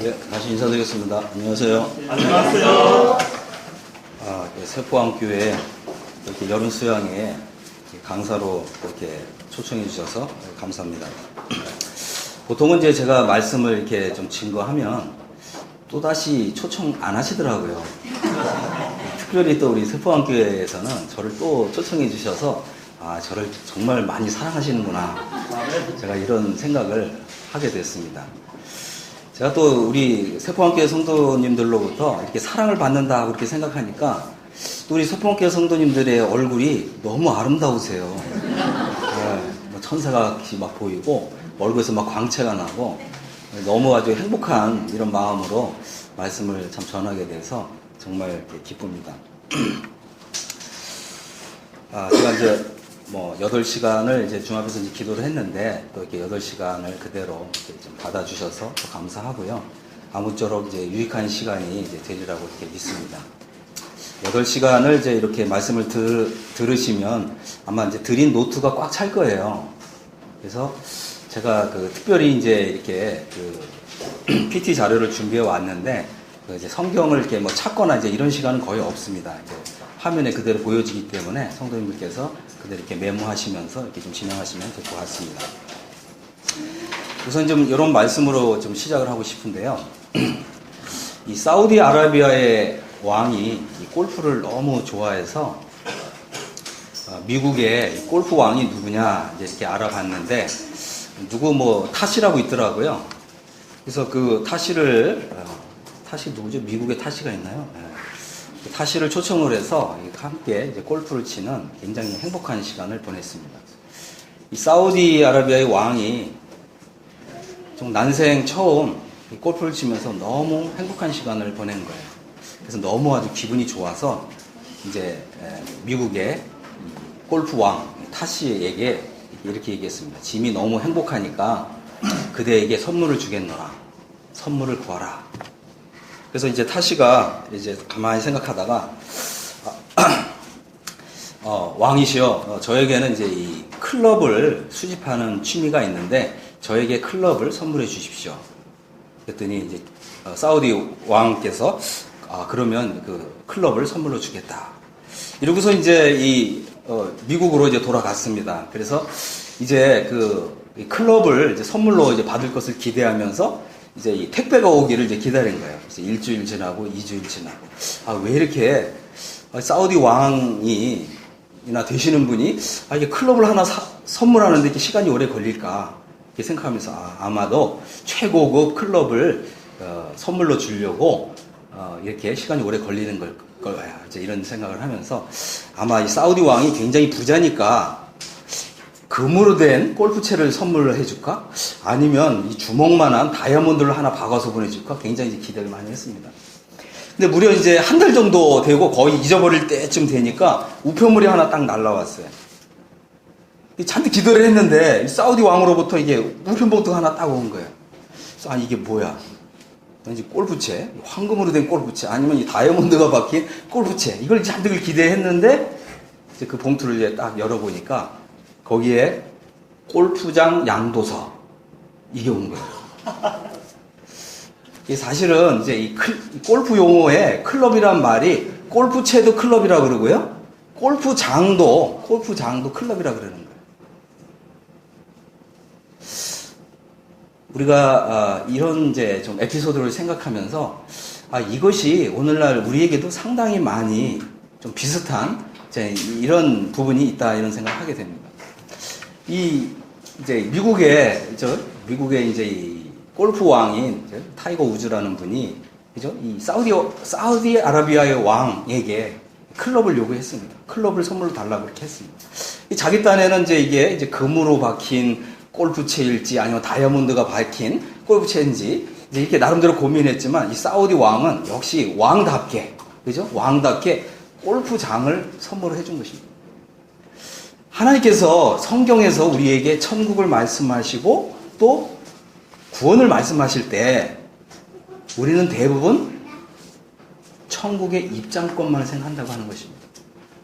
네, 다시 인사드리겠습니다. 안녕하세요. 안녕하세요. 세포항교회 이렇게 여름 수양회 강사로 이렇게 초청해 주셔서 감사합니다. 보통은 이제 제가 말씀을 이렇게 좀 증거하면 또다시 초청 안 하시더라고요. 특별히 또 우리 세포항교회에서는 저를 또 초청해 주셔서 저를 정말 많이 사랑하시는구나. 제가 이런 생각을 하게 됐습니다. 제가 또 우리 세포항교회 성도님들로부터 이렇게 사랑을 받는다 그렇게 생각하니까 또 우리 세포항교회 성도님들의 얼굴이 너무 아름다우세요. 뭐 천사가 막 보이고 얼굴에서 막 광채가 나고 너무 아주 행복한 이런 마음으로 말씀을 참 전하게 돼서 정말 기쁩니다. 제가 이제 8시간을 이제 중앞에서 이제 기도를 했는데 또 이렇게 8시간을 그대로 이렇게 좀 받아주셔서 또 감사하고요. 아무쪼록 이제 유익한 시간이 이제 되리라고 이렇게 믿습니다. 8시간을 이제 이렇게 말씀을 들으시면 아마 이제 드린 노트가 꽉 찰 거예요. 그래서 제가 특별히 이제 이렇게 PT 자료를 준비해 왔는데 이제 성경을 이렇게 찾거나 이제 이런 시간은 거의 없습니다. 이제 화면에 그대로 보여지기 때문에 성도님들께서 그대로 이렇게 메모하시면서 이렇게 좀 진행하시면 될 것 같습니다. 우선 좀 이런 말씀으로 좀 시작을 하고 싶은데요. 이 사우디아라비아의 왕이 이 골프를 너무 좋아해서 미국의 골프 왕이 누구냐 이제 이렇게 알아봤는데 누구 타시라고 있더라고요. 그래서 그 타시 누구죠? 미국에 타시가 있나요? 타시를 초청을 해서 함께 이제 골프를 치는 굉장히 행복한 시간을 보냈습니다. 이 사우디아라비아의 왕이 좀 난생 처음 골프를 치면서 너무 행복한 시간을 보낸 거예요. 그래서 너무 아주 기분이 좋아서 이제 미국의 골프 왕 타시에게 이렇게 얘기했습니다. 짐이 너무 행복하니까 그대에게 선물을 주겠노라. 선물을 구하라. 그래서 이제 타시가 이제 가만히 생각하다가 왕이시여, 저에게는 이제 이 클럽을 수집하는 취미가 있는데 저에게 클럽을 선물해 주십시오. 그랬더니 이제 사우디 왕께서 그러면 그 클럽을 선물로 주겠다. 이러고서 이제 이 미국으로 이제 돌아갔습니다. 그래서 이제 이 클럽을 이제 선물로 이제 받을 것을 기대하면서 이제 이 택배가 오기를 이제 기다린 거예요. 그래서 일주일 지나고 2주일 지나고 왜 이렇게 사우디 왕이나 되시는 분이 이게 클럽을 하나 선물하는데 이렇게 시간이 오래 걸릴까 이렇게 생각하면서 아마도 최고급 클럽을 선물로 주려고 이렇게 시간이 오래 걸리는 걸 거야. 이제 이런 생각을 하면서 아마 이 사우디 왕이 굉장히 부자니까 금으로 된 골프채를 선물을 해줄까? 아니면 이 주먹만한 다이아몬드를 하나 박아서 보내줄까? 굉장히 기대를 많이 했습니다. 근데 무려 이제 한 달 정도 되고 거의 잊어버릴 때쯤 되니까 우편물이 하나 딱 날라왔어요. 잔뜩 기도를 했는데 사우디 왕으로부터 이게 우편봉투가 하나 딱 온 거예요. 그래서 이게 뭐야? 왠지 골프채, 황금으로 된 골프채, 아니면 이 다이아몬드가 박힌 골프채, 이걸 잔뜩 기대했는데 이제 그 봉투를 이제 딱 열어보니까 거기에 골프장 양도서 이게 온 거예요. 이게 사실은 이제 이 골프 용어에 클럽이란 말이 골프채도 클럽이라 그러고요, 골프장도 클럽이라 그러는 거예요. 우리가 이런 이제 좀 에피소드를 생각하면서 이것이 오늘날 우리에게도 상당히 많이 좀 비슷한 이런 부분이 있다 이런 생각을 하게 됩니다. 이제 미국의 이제 이 골프 왕인 타이거 우즈라는 분이 그죠? 이 사우디아라비아의 왕에게 클럽을 요구했습니다. 클럽을 선물로 달라고 그렇게 했습니다. 자기 딴에는 이게 금으로 박힌 골프채일지 아니면 다이아몬드가 박힌 골프채인지 이렇게 나름대로 고민했지만 이 사우디 왕은 역시 왕답게, 그죠? 왕답게 골프장을 선물을 해준 것입니다. 하나님께서 성경에서 우리에게 천국을 말씀하시고 또 구원을 말씀하실 때 우리는 대부분 천국의 입장권만 생각한다고 하는 것입니다.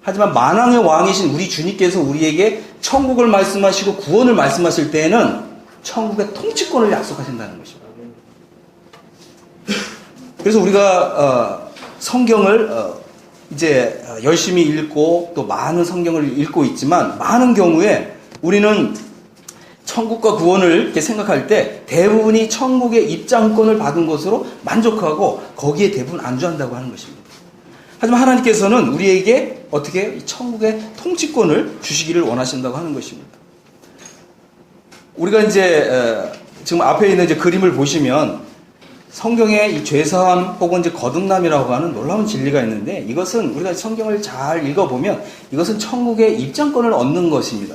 하지만 만왕의 왕이신 우리 주님께서 우리에게 천국을 말씀하시고 구원을 말씀하실 때에는 천국의 통치권을 약속하신다는 것입니다. 그래서 우리가 성경을 이제 열심히 읽고 또 많은 성경을 읽고 있지만 많은 경우에 우리는 천국과 구원을 이렇게 생각할 때 대부분이 천국의 입장권을 받은 것으로 만족하고 거기에 대부분 안주한다고 하는 것입니다. 하지만 하나님께서는 우리에게 어떻게 천국의 통치권을 주시기를 원하신다고 하는 것입니다. 우리가 이제 지금 앞에 있는 이제 그림을 보시면 성경에 이 죄사함 혹은 이제 거듭남이라고 하는 놀라운 진리가 있는데 이것은 우리가 성경을 잘 읽어보면 이것은 천국의 입장권을 얻는 것입니다.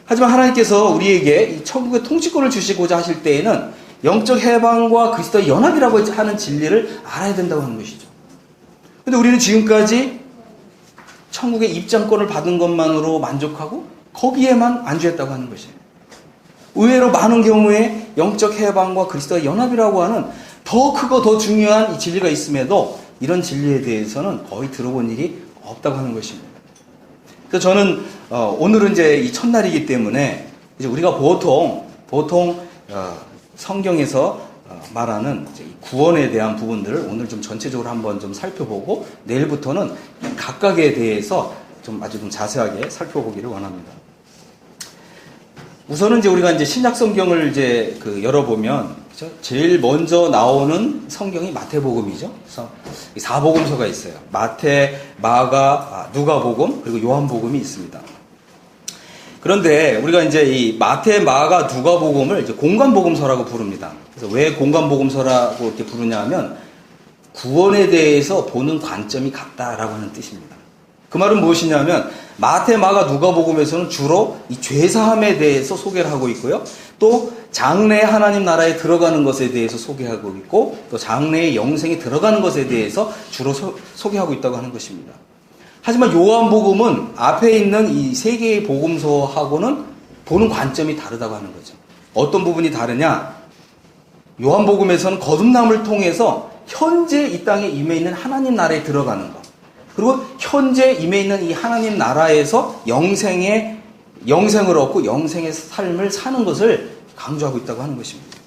하지만 하나님께서 우리에게 이 천국의 통치권을 주시고자 하실 때에는 영적 해방과 그리스도의 연합이라고 하는 진리를 알아야 된다고 하는 것이죠. 근데 우리는 지금까지 천국의 입장권을 받은 것만으로 만족하고 거기에만 안주했다고 하는 것이에요. 의외로 많은 경우에 영적 해방과 그리스도의 연합이라고 하는 더 크고 더 중요한 이 진리가 있음에도 이런 진리에 대해서는 거의 들어본 일이 없다고 하는 것입니다. 그래서 저는 오늘은 이제 이 첫날이기 때문에 이제 우리가 보통 성경에서 말하는 이제 구원에 대한 부분들을 오늘 좀 전체적으로 한번 좀 살펴보고 내일부터는 각각에 대해서 좀 아주 좀 자세하게 살펴보기를 원합니다. 우선은 이제 우리가 이제 신약 성경을 이제 열어보면 그렇죠? 제일 먼저 나오는 성경이 마태복음이죠. 그래서 사복음서가 있어요. 마태, 마가, 누가복음 그리고 요한복음이 있습니다. 그런데 우리가 이제 이 마태, 마가, 누가복음을 이제 공관복음서라고 부릅니다. 그래서 왜 공관복음서라고 이렇게 부르냐면 구원에 대해서 보는 관점이 같다라고 하는 뜻입니다. 그 말은 무엇이냐면 마태, 마가, 누가복음에서는 주로 이 죄사함에 대해서 소개를 하고 있고요. 또 장래에 하나님 나라에 들어가는 것에 대해서 소개하고 있고 또 장래에 영생에 들어가는 것에 대해서 주로 소개하고 있다고 하는 것입니다. 하지만 요한복음은 앞에 있는 이 세 개의 복음서하고는 보는 관점이 다르다고 하는 거죠. 어떤 부분이 다르냐? 요한복음에서는 거듭남을 통해서 현재 이 땅에 임해 있는 하나님 나라에 들어가는 것. 그리고 현재 임해 있는 이 하나님 나라에서 영생을 얻고 영생의 삶을 사는 것을 강조하고 있다고 하는 것입니다.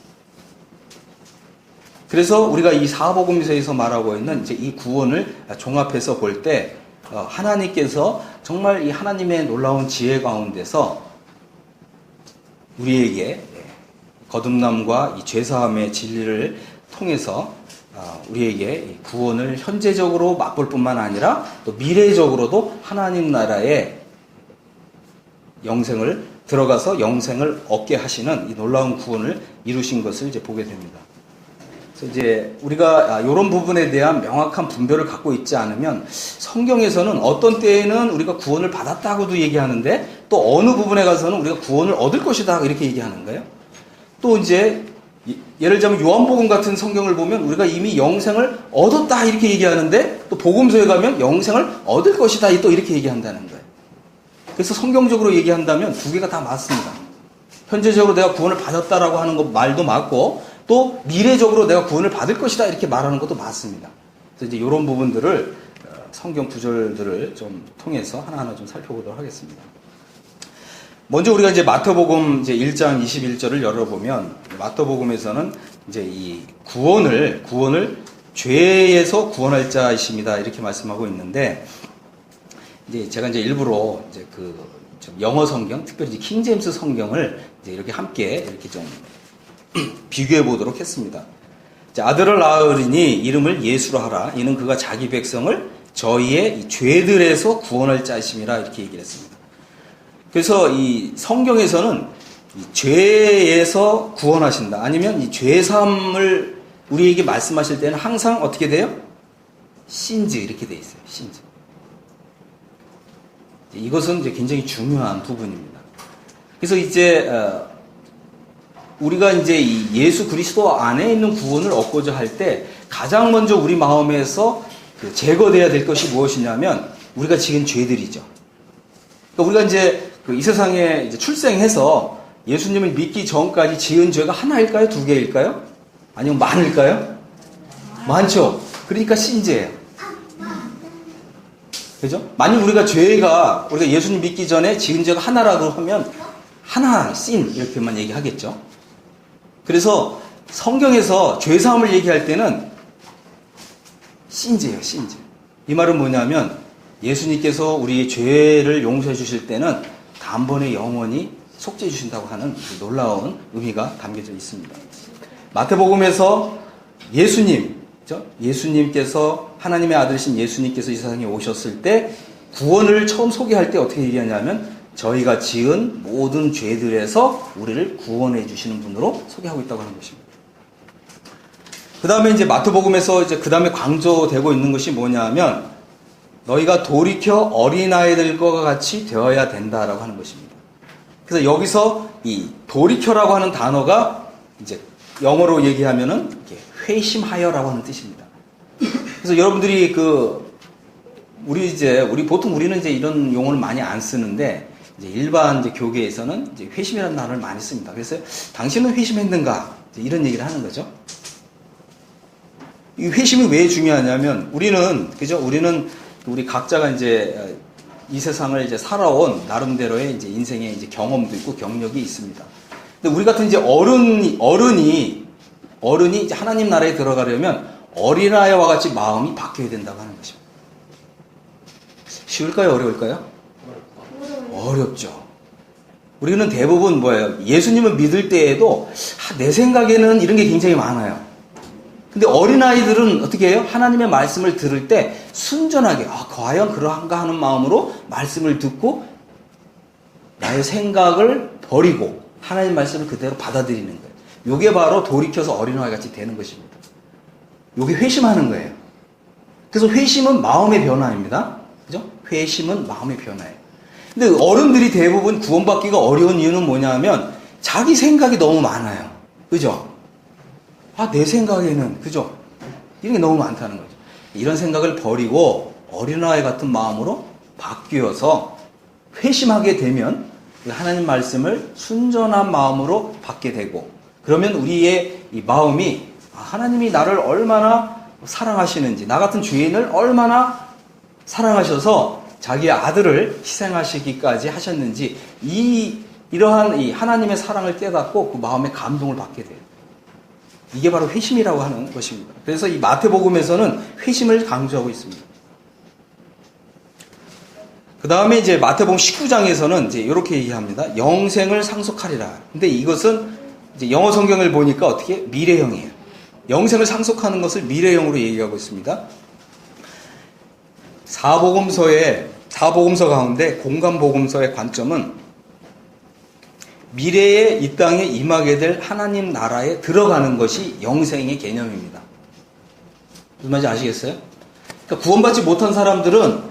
그래서 우리가 이 사복음서에서 말하고 있는 이제 이 구원을 종합해서 볼 때 하나님께서 정말 이 하나님의 놀라운 지혜 가운데서 우리에게 거듭남과 이 죄사함의 진리를 통해서 우리에게 구원을 현재적으로 맛볼 뿐만 아니라 또 미래적으로도 하나님 나라의 영생을 들어가서 영생을 얻게 하시는 이 놀라운 구원을 이루신 것을 이제 보게 됩니다. 그래서 이제 우리가 이런 부분에 대한 명확한 분별을 갖고 있지 않으면 성경에서는 어떤 때에는 우리가 구원을 받았다고도 얘기하는데 또 어느 부분에 가서는 우리가 구원을 얻을 것이다 이렇게 얘기하는 거예요. 또 이제 예를 들자면 요한복음 같은 성경을 보면 우리가 이미 영생을 얻었다 이렇게 얘기하는데 또 복음서에 가면 영생을 얻을 것이다 또 이렇게 얘기한다는 거예요. 그래서 성경적으로 얘기한다면 두 개가 다 맞습니다. 현재적으로 내가 구원을 받았다라고 하는 것 말도 맞고 또 미래적으로 내가 구원을 받을 것이다 이렇게 말하는 것도 맞습니다. 그래서 이제 이런 부분들을 성경 구절들을 좀 통해서 하나하나 좀 살펴보도록 하겠습니다. 먼저 우리가 이제 마태복음 이제 1장 21절을 열어보면 마태복음에서는 이제 이 구원을 죄에서 구원할 자이십니다 이렇게 말씀하고 있는데 이제 제가 이제 일부러 이제 좀 영어 성경, 특별히 킹 제임스 성경을 이제 이렇게 함께 이렇게 좀 비교해 보도록 했습니다. 아들을 낳으리니 이름을 예수로 하라. 이는 그가 자기 백성을 저희의 이 죄들에서 구원할 자이심이라 이렇게 얘기를 했습니다. 그래서 이 성경에서는 이 죄에서 구원하신다. 아니면 이 죄사함을 우리에게 말씀하실 때는 항상 어떻게 돼요? 신즈 이렇게 돼 있어요. 신즈. 이것은 이제 굉장히 중요한 부분입니다. 그래서 이제 우리가 이제 이 예수 그리스도 안에 있는 구원을 얻고자 할 때 가장 먼저 우리 마음에서 제거돼야 될 것이 무엇이냐면 우리가 지은 죄들이죠. 그러니까 우리가 이제 이 세상에 이제 출생해서 예수님을 믿기 전까지 지은 죄가 하나일까요? 두 개일까요? 아니면 많을까요? 많죠. 그러니까 신죄예요. 그죠? 만약 우리가 예수님 믿기 전에 지은 죄가 하나라고 하면 하나, 신 이렇게만 얘기하겠죠. 그래서 성경에서 죄사함을 얘기할 때는 신제예요, 신제. 이 말은 뭐냐면 예수님께서 우리의 죄를 용서해 주실 때는 단번에 영원히 속죄해 주신다고 하는 놀라운 의미가 담겨져 있습니다. 마태복음에서 예수님께서 하나님의 아들이신 예수님께서 이 세상에 오셨을 때 구원을 처음 소개할 때 어떻게 얘기하냐면 저희가 지은 모든 죄들에서 우리를 구원해 주시는 분으로 소개하고 있다고 하는 것입니다. 그 다음에 이제 마태복음에서 이제 그 다음에 강조되고 있는 것이 뭐냐면 너희가 돌이켜 어린아이들과 같이 되어야 된다라고 하는 것입니다. 그래서 여기서 이 돌이켜라고 하는 단어가 이제 영어로 얘기하면은 이렇게 회심하여라고 하는 뜻입니다. 그래서 여러분들이 우리는 이제 이런 용어를 많이 안 쓰는데 이제 일반 이제 교계에서는 이제 회심이라는 단어를 많이 씁니다. 그래서 당신은 회심했는가? 이런 얘기를 하는 거죠. 이 회심이 왜 중요하냐면 우리는 우리 각자가 이제 이 세상을 이제 살아온 나름대로의 이제 인생의 이제 경험도 있고 경력이 있습니다. 근데 우리 같은 이제 어른이 이제 하나님 나라에 들어가려면 어린아이와 같이 마음이 바뀌어야 된다고 하는 것입니다. 쉬울까요? 어려울까요? 어렵죠. 우리는 대부분 예수님을 믿을 때에도 내 생각에는 이런 게 굉장히 많아요. 근데 어린아이들은 어떻게 해요? 하나님의 말씀을 들을 때 순전하게 과연 그러한가 하는 마음으로 말씀을 듣고 나의 생각을 버리고 하나님 말씀을 그대로 받아들이는 거예요. 요게 바로 돌이켜서 어린아이 같이 되는 것입니다. 요게 회심하는 거예요. 그래서 회심은 마음의 변화입니다. 그죠? 회심은 마음의 변화예요. 근데 어른들이 대부분 구원받기가 어려운 이유는 뭐냐면 자기 생각이 너무 많아요. 그죠? 내 생각에는, 그죠? 이런 게 너무 많다는 거죠. 이런 생각을 버리고 어린아이 같은 마음으로 바뀌어서 회심하게 되면 하나님 말씀을 순전한 마음으로 받게 되고 그러면 우리의 이 마음이 하나님이 나를 얼마나 사랑하시는지 나 같은 죄인을 얼마나 사랑하셔서 자기의 아들을 희생하시기까지 하셨는지 이러한 이 하나님의 사랑을 깨닫고 그 마음의 감동을 받게 돼요. 이게 바로 회심이라고 하는 것입니다. 그래서 이 마태복음에서는 회심을 강조하고 있습니다. 그 다음에 이제 마태복음 19장에서는 이제 이렇게 얘기합니다. 영생을 상속하리라. 근데 이것은 이제 영어 성경을 보니까 어떻게 미래형이에요. 영생을 상속하는 것을 미래형으로 얘기하고 있습니다. 사복음서 가운데 공간복음서의 관점은 미래에 이 땅에 임하게 될 하나님 나라에 들어가는 것이 영생의 개념입니다. 무슨 말인지 아시겠어요? 그러니까 구원받지 못한 사람들은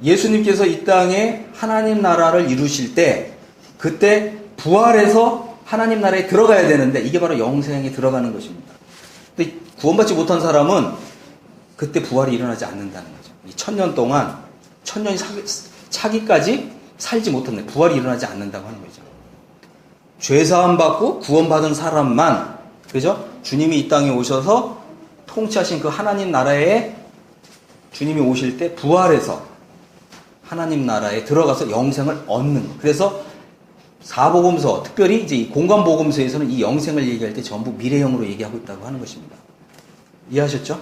예수님께서 이 땅에 하나님 나라를 이루실 때 그때 부활해서 하나님 나라에 들어가야 되는데 이게 바로 영생에 들어가는 것입니다. 근데 구원받지 못한 사람은 그때 부활이 일어나지 않는다는 거죠. 이 1000년 동안 1000년이 차기까지 살지 못했네. 부활이 일어나지 않는다고 하는 거죠. 죄사함 받고 구원받은 사람만, 그죠? 주님이 이 땅에 오셔서 통치하신 그 하나님 나라에 주님이 오실 때 부활해서 하나님 나라에 들어가서 영생을 얻는 거. 그래서 사복음서, 특별히 이제 이 공간복음서에서는 이 영생을 얘기할 때 전부 미래형으로 얘기하고 있다고 하는 것입니다. 이해하셨죠?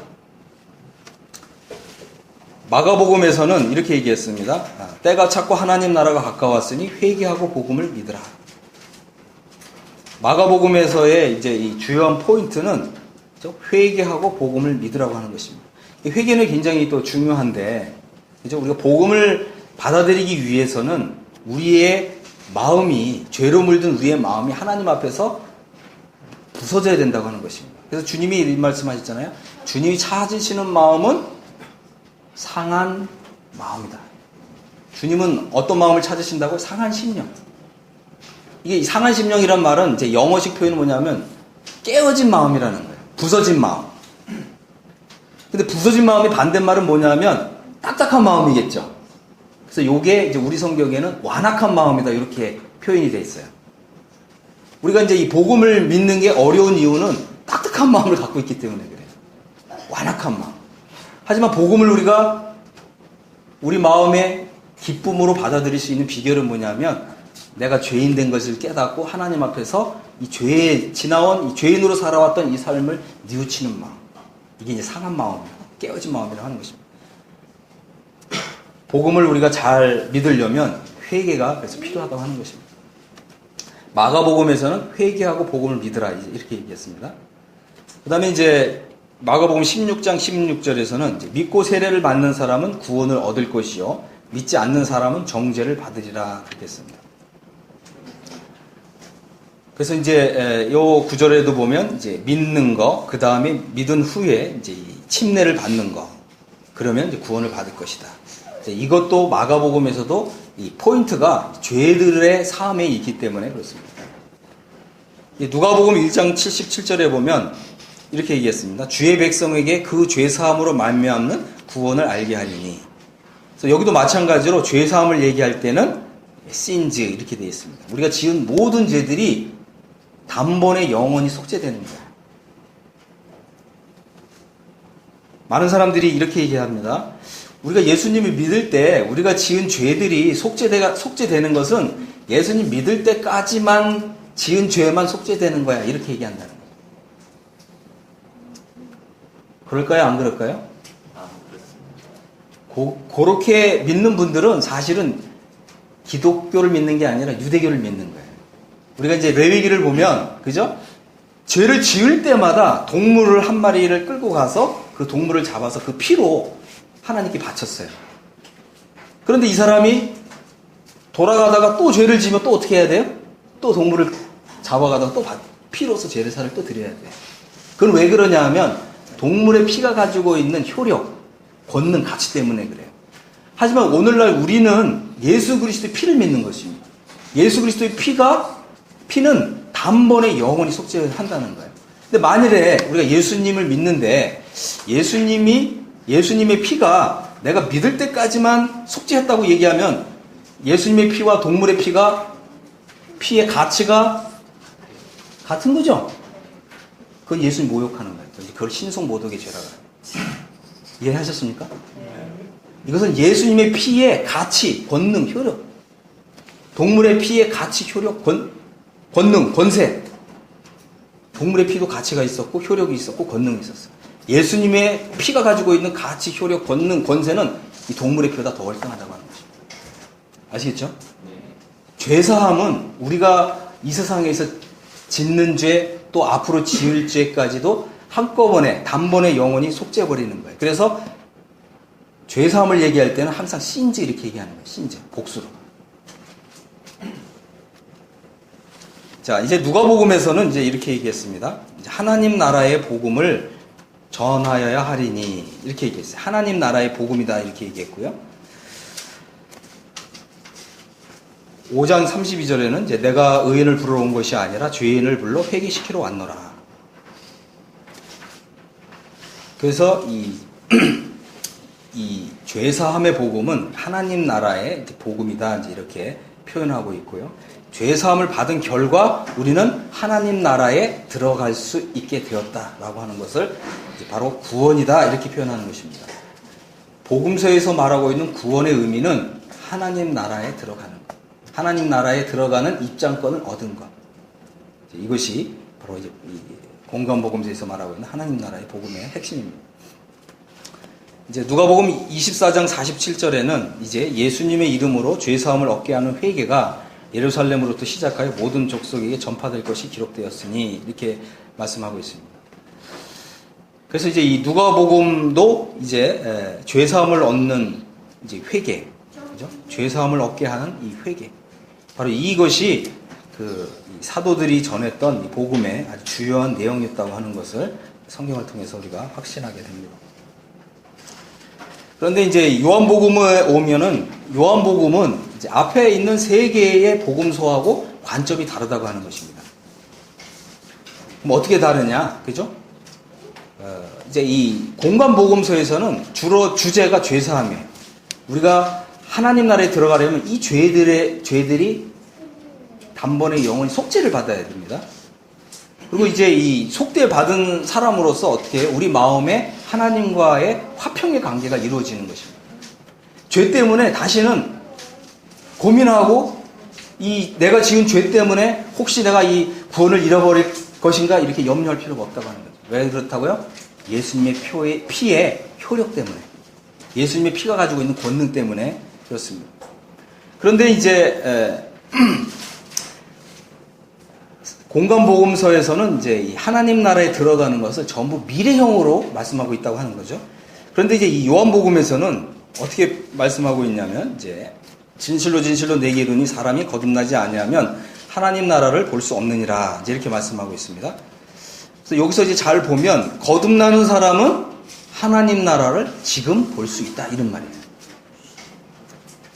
마가복음에서는 이렇게 얘기했습니다. 때가 찼고 하나님 나라가 가까웠으니 회개하고 복음을 믿으라. 마가복음에서의 이제 이 주요한 포인트는 회개하고 복음을 믿으라고 하는 것입니다. 회개는 굉장히 또 중요한데, 그죠? 우리가 복음을 받아들이기 위해서는 우리의 마음이, 죄로 물든 우리의 마음이 하나님 앞에서 부서져야 된다고 하는 것입니다. 그래서 주님이 이런 말씀하셨잖아요. 주님이 찾으시는 마음은 상한 마음이다. 주님은 어떤 마음을 찾으신다고요? 상한 심령. 이게 상한 심령이란 말은 이제 영어식 표현은 뭐냐면 깨어진 마음이라는 거예요. 부서진 마음. 근데 부서진 마음의 반대말은 뭐냐면 딱딱한 마음이겠죠. 그래서 요게 이제 우리 성경에는 완악한 마음이다 이렇게 표현이 되어 있어요. 우리가 이제 이 복음을 믿는 게 어려운 이유는 딱딱한 마음을 갖고 있기 때문에 그래요. 완악한 마음. 하지만 복음을 우리가 우리 마음의 기쁨으로 받아들일 수 있는 비결은 뭐냐면 내가 죄인 된 것을 깨닫고 하나님 앞에서 이 죄에 지나온 이 죄인으로 살아왔던 이 삶을 뉘우치는 마음. 이게 이제 상한 마음이에요. 깨어진 마음이라 하는 것입니다. 복음을 우리가 잘 믿으려면 회개가 그래서 필요하다고 하는 것입니다. 마가복음에서는 회개하고 복음을 믿으라 이렇게 얘기했습니다. 그 다음에 이제 마가복음 16장 16절에서는 이제 믿고 세례를 받는 사람은 구원을 얻을 것이요 믿지 않는 사람은 정죄를 받으리라 그렇게 했습니다. 그래서 이제 요 구절에도 보면 이제 믿는 거, 그 다음에 믿은 후에 이제 침례를 받는 거, 그러면 이제 구원을 받을 것이다. 이것도 마가복음에서도 이 포인트가 죄들의 사함에 있기 때문에 그렇습니다. 누가복음 1장 77절에 보면 이렇게 얘기했습니다. 주의 백성에게 그 죄사함으로 말미암는 구원을 알게 하리니. 그래서 여기도 마찬가지로 죄사함을 얘기할 때는 sins 이렇게 되어 있습니다. 우리가 지은 모든 죄들이 단번에 영원히 속죄되는 거예요. 많은 사람들이 이렇게 얘기합니다. 우리가 예수님을 믿을 때 우리가 지은 죄들이 속죄되는 것은 예수님 믿을 때까지만 지은 죄만 속죄되는 거야. 이렇게 얘기한다는 거예요. 그럴까요? 안 그럴까요? 그렇게 믿는 분들은 사실은 기독교를 믿는 게 아니라 유대교를 믿는 거예요. 우리가 이제 레위기를 보면, 그죠? 죄를 지을 때마다 동물을 한 마리를 끌고 가서 그 동물을 잡아서 그 피로 하나님께 바쳤어요. 그런데 이 사람이 돌아가다가 또 죄를 지면 또 어떻게 해야 돼요? 또 동물을 잡아가다가 또 피로서 제사를 또 드려야 돼요. 그건 왜 그러냐 하면 동물의 피가 가지고 있는 효력, 권능, 가치 때문에 그래요. 하지만 오늘날 우리는 예수 그리스도의 피를 믿는 것입니다. 예수 그리스도의 피는 단번에 영원히 속죄한다는 거예요. 근데 만일에 우리가 예수님을 믿는데 예수님의 피가 내가 믿을 때까지만 속죄했다고 얘기하면 예수님의 피와 동물의 피의 가치가 같은 거죠? 그건 예수님 모욕하는 거예요. 그걸 신성 모독의 죄라고 해요. 이해하셨습니까? 이것은 예수님의 피의 가치, 권능, 효력. 동물의 피의 가치, 효력, 권능, 권세. 동물의 피도 가치가 있었고 효력이 있었고 권능이 있었어요. 예수님의 피가 가지고 있는 가치, 효력, 권능, 권세는 이 동물의 피보다 더 월등하다고 하는 것입니다. 아시겠죠? 네. 죄사함은 우리가 이 세상에서 짓는 죄, 또 앞으로 지을 죄까지도 한꺼번에 단번에 영원히 속죄해버리는 거예요. 그래서 죄사함을 얘기할 때는 항상 신즈 이렇게 얘기하는 거예요. 신즈, 복수로. 자, 이제 누가복음에서는 이제 이렇게 얘기했습니다. 이제 하나님 나라의 복음을 전하여야 하리니 이렇게 얘기했어요. 하나님 나라의 복음이다 이렇게 얘기했고요. 5장 32절에는 이제 내가 의인을 부르러 온 것이 아니라 죄인을 불러 회개시키러 왔노라. 그래서 이 죄사함의 복음은 하나님 나라의 복음이다 이제 이렇게 표현하고 있고요. 죄사함을 받은 결과 우리는 하나님 나라에 들어갈 수 있게 되었다라고 하는 것을 바로 구원이다 이렇게 표현하는 것입니다. 복음서에서 말하고 있는 구원의 의미는 하나님 나라에 들어가는 것, 하나님 나라에 들어가는 입장권을 얻은 것. 이것이 바로 이제 공관복음서에서 말하고 있는 하나님 나라의 복음의 핵심입니다. 이제 누가복음 24장 47절에는 이제 예수님의 이름으로 죄사함을 얻게 하는 회개가 예루살렘으로부터 시작하여 모든 족속에게 전파될 것이 기록되었으니 이렇게 말씀하고 있습니다. 그래서 이제 이 누가복음도 이제 죄사함을 얻는 이제 회개, 그죠? 죄사함을 얻게 하는 이 회개. 바로 이것이 그 사도들이 전했던 이 복음의 아주 주요한 내용이었다고 하는 것을 성경을 통해서 우리가 확신하게 됩니다. 그런데 이제 요한복음에 오면은 요한복음은 이제 앞에 있는 세 개의 복음서하고 관점이 다르다고 하는 것입니다. 그럼 어떻게 다르냐, 그죠? 이제 이 공관복음서에서는 주로 주제가 죄사함이에요. 우리가 하나님 나라에 들어가려면 이 죄들이 단번에 영원히 속죄를 받아야 됩니다. 그리고 이제 이 속죄받은 사람으로서 어떻게 우리 마음에 하나님과의 화평의 관계가 이루어지는 것입니다. 죄 때문에 다시는 고민하고 내가 지은 죄 때문에 혹시 내가 이 구원을 잃어버릴 것인가 이렇게 염려할 필요가 없다고 하는 거죠. 왜 그렇다고요? 예수님의 피의 효력 때문에, 예수님의 피가 가지고 있는 권능 때문에 그렇습니다. 그런데 이제 공간복음서에서는 이제 이 하나님 나라에 들어가는 것을 전부 미래형으로 말씀하고 있다고 하는 거죠. 그런데 이제 이 요한복음에서는 어떻게 말씀하고 있냐면, 이제 진실로 진실로 내게 이르니 사람이 거듭나지 아니하면 하나님 나라를 볼 수 없느니라, 이제 이렇게 말씀하고 있습니다. 그래서 여기서 이제 잘 보면 거듭나는 사람은 하나님 나라를 지금 볼 수 있다, 이런 말이에요.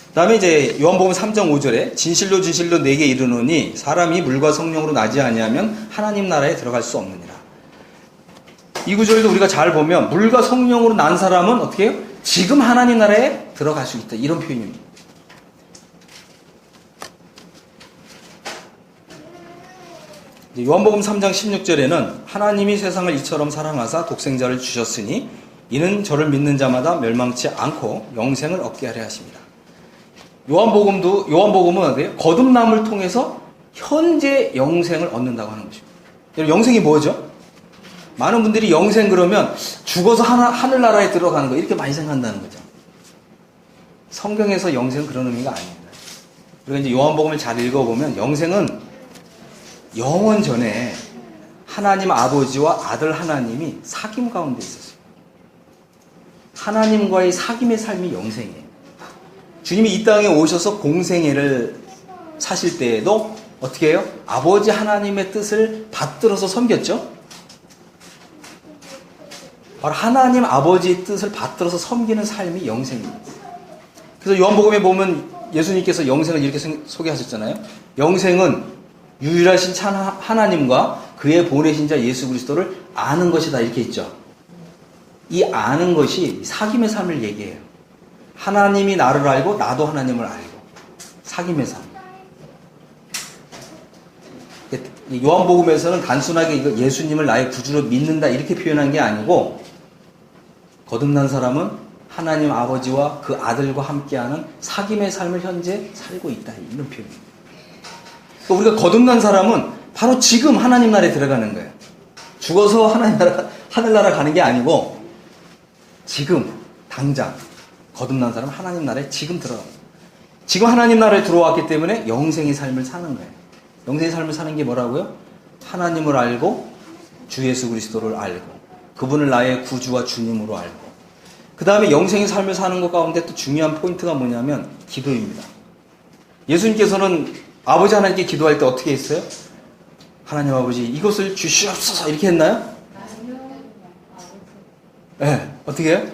그 다음에 이제 요한복음 3장 5절에 진실로 진실로 내게 이르노니 사람이 물과 성령으로 나지 아니하면 하나님 나라에 들어갈 수 없느니라. 이 구절도 우리가 잘 보면 물과 성령으로 난 사람은 어떻게 해요? 지금 하나님 나라에 들어갈 수 있다, 이런 표현입니다. 요한복음 3장 16절에는 하나님이 세상을 이처럼 사랑하사 독생자를 주셨으니 이는 저를 믿는 자마다 멸망치 않고 영생을 얻게 하려 하십니다. 요한복음은 어때요? 거듭남을 통해서 현재 영생을 얻는다고 하는 것입니다. 영생이 뭐죠? 많은 분들이 영생 그러면 죽어서 하늘나라에 들어가는 거, 이렇게 많이 생각한다는 거죠. 성경에서 영생은 그런 의미가 아닙니다. 그리고 이제 요한복음을 잘 읽어보면 영생은 영원 전에 하나님 아버지와 아들 하나님이 사귐 가운데 있었어요. 하나님과의 사귐의 삶이 영생이에요. 주님이 이 땅에 오셔서 공생애를 사실 때에도 어떻게 해요? 아버지 하나님의 뜻을 받들어서 섬겼죠? 바로 하나님 아버지의 뜻을 받들어서 섬기는 삶이 영생입니다. 그래서 요한복음에 보면 예수님께서 영생을 이렇게 소개하셨잖아요. 영생은 유일하신 하나님과 그의 보내신 자 예수 그리스도를 아는 것이다, 이렇게 있죠. 이 아는 것이 사귐의 삶을 얘기해요. 하나님이 나를 알고 나도 하나님을 알고, 사귐의 삶. 요한복음에서는 단순하게 이거 예수님을 나의 구주로 믿는다, 이렇게 표현한 게 아니고, 거듭난 사람은 하나님 아버지와 그 아들과 함께하는 사귐의 삶을 현재 살고 있다, 이런 표현입니다. 그러니까 우리가 거듭난 사람은 바로 지금 하나님 나라에 들어가는 거예요. 죽어서 하늘나라 가는 게 아니고 지금 당장 거듭난 사람은 하나님 나라에 지금 들어갑니다. 지금 하나님 나라에 들어왔기 때문에 영생의 삶을 사는 거예요. 영생의 삶을 사는 게 뭐라고요? 하나님을 알고 주 예수 그리스도를 알고 그분을 나의 구주와 주님으로 알고, 그 다음에 영생의 삶을 사는 것 가운데 또 중요한 포인트가 뭐냐면 기도입니다. 예수님께서는 아버지 하나님께 기도할 때 어떻게 했어요? 하나님 아버지 이것을 주시옵소서, 이렇게 했나요? 네, 어떻게 해요?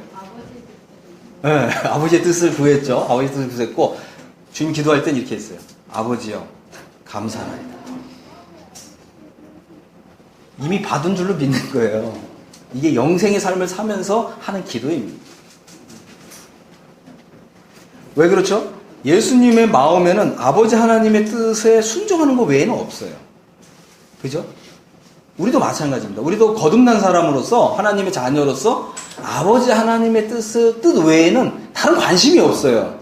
네, 아버지의 뜻을 구했죠. 아버지의 뜻을 구했고, 주님 기도할 땐 이렇게 했어요. 아버지여 감사하나이다. 이미 받은 줄로 믿는 거예요. 이게 영생의 삶을 사면서 하는 기도입니다. 왜 그렇죠? 예수님의 마음에는 아버지 하나님의 뜻에 순종하는 것 외에는 없어요. 그죠? 우리도 마찬가지입니다. 우리도 거듭난 사람으로서, 하나님의 자녀로서 아버지 하나님의 뜻 외에는 다른 관심이 없어요.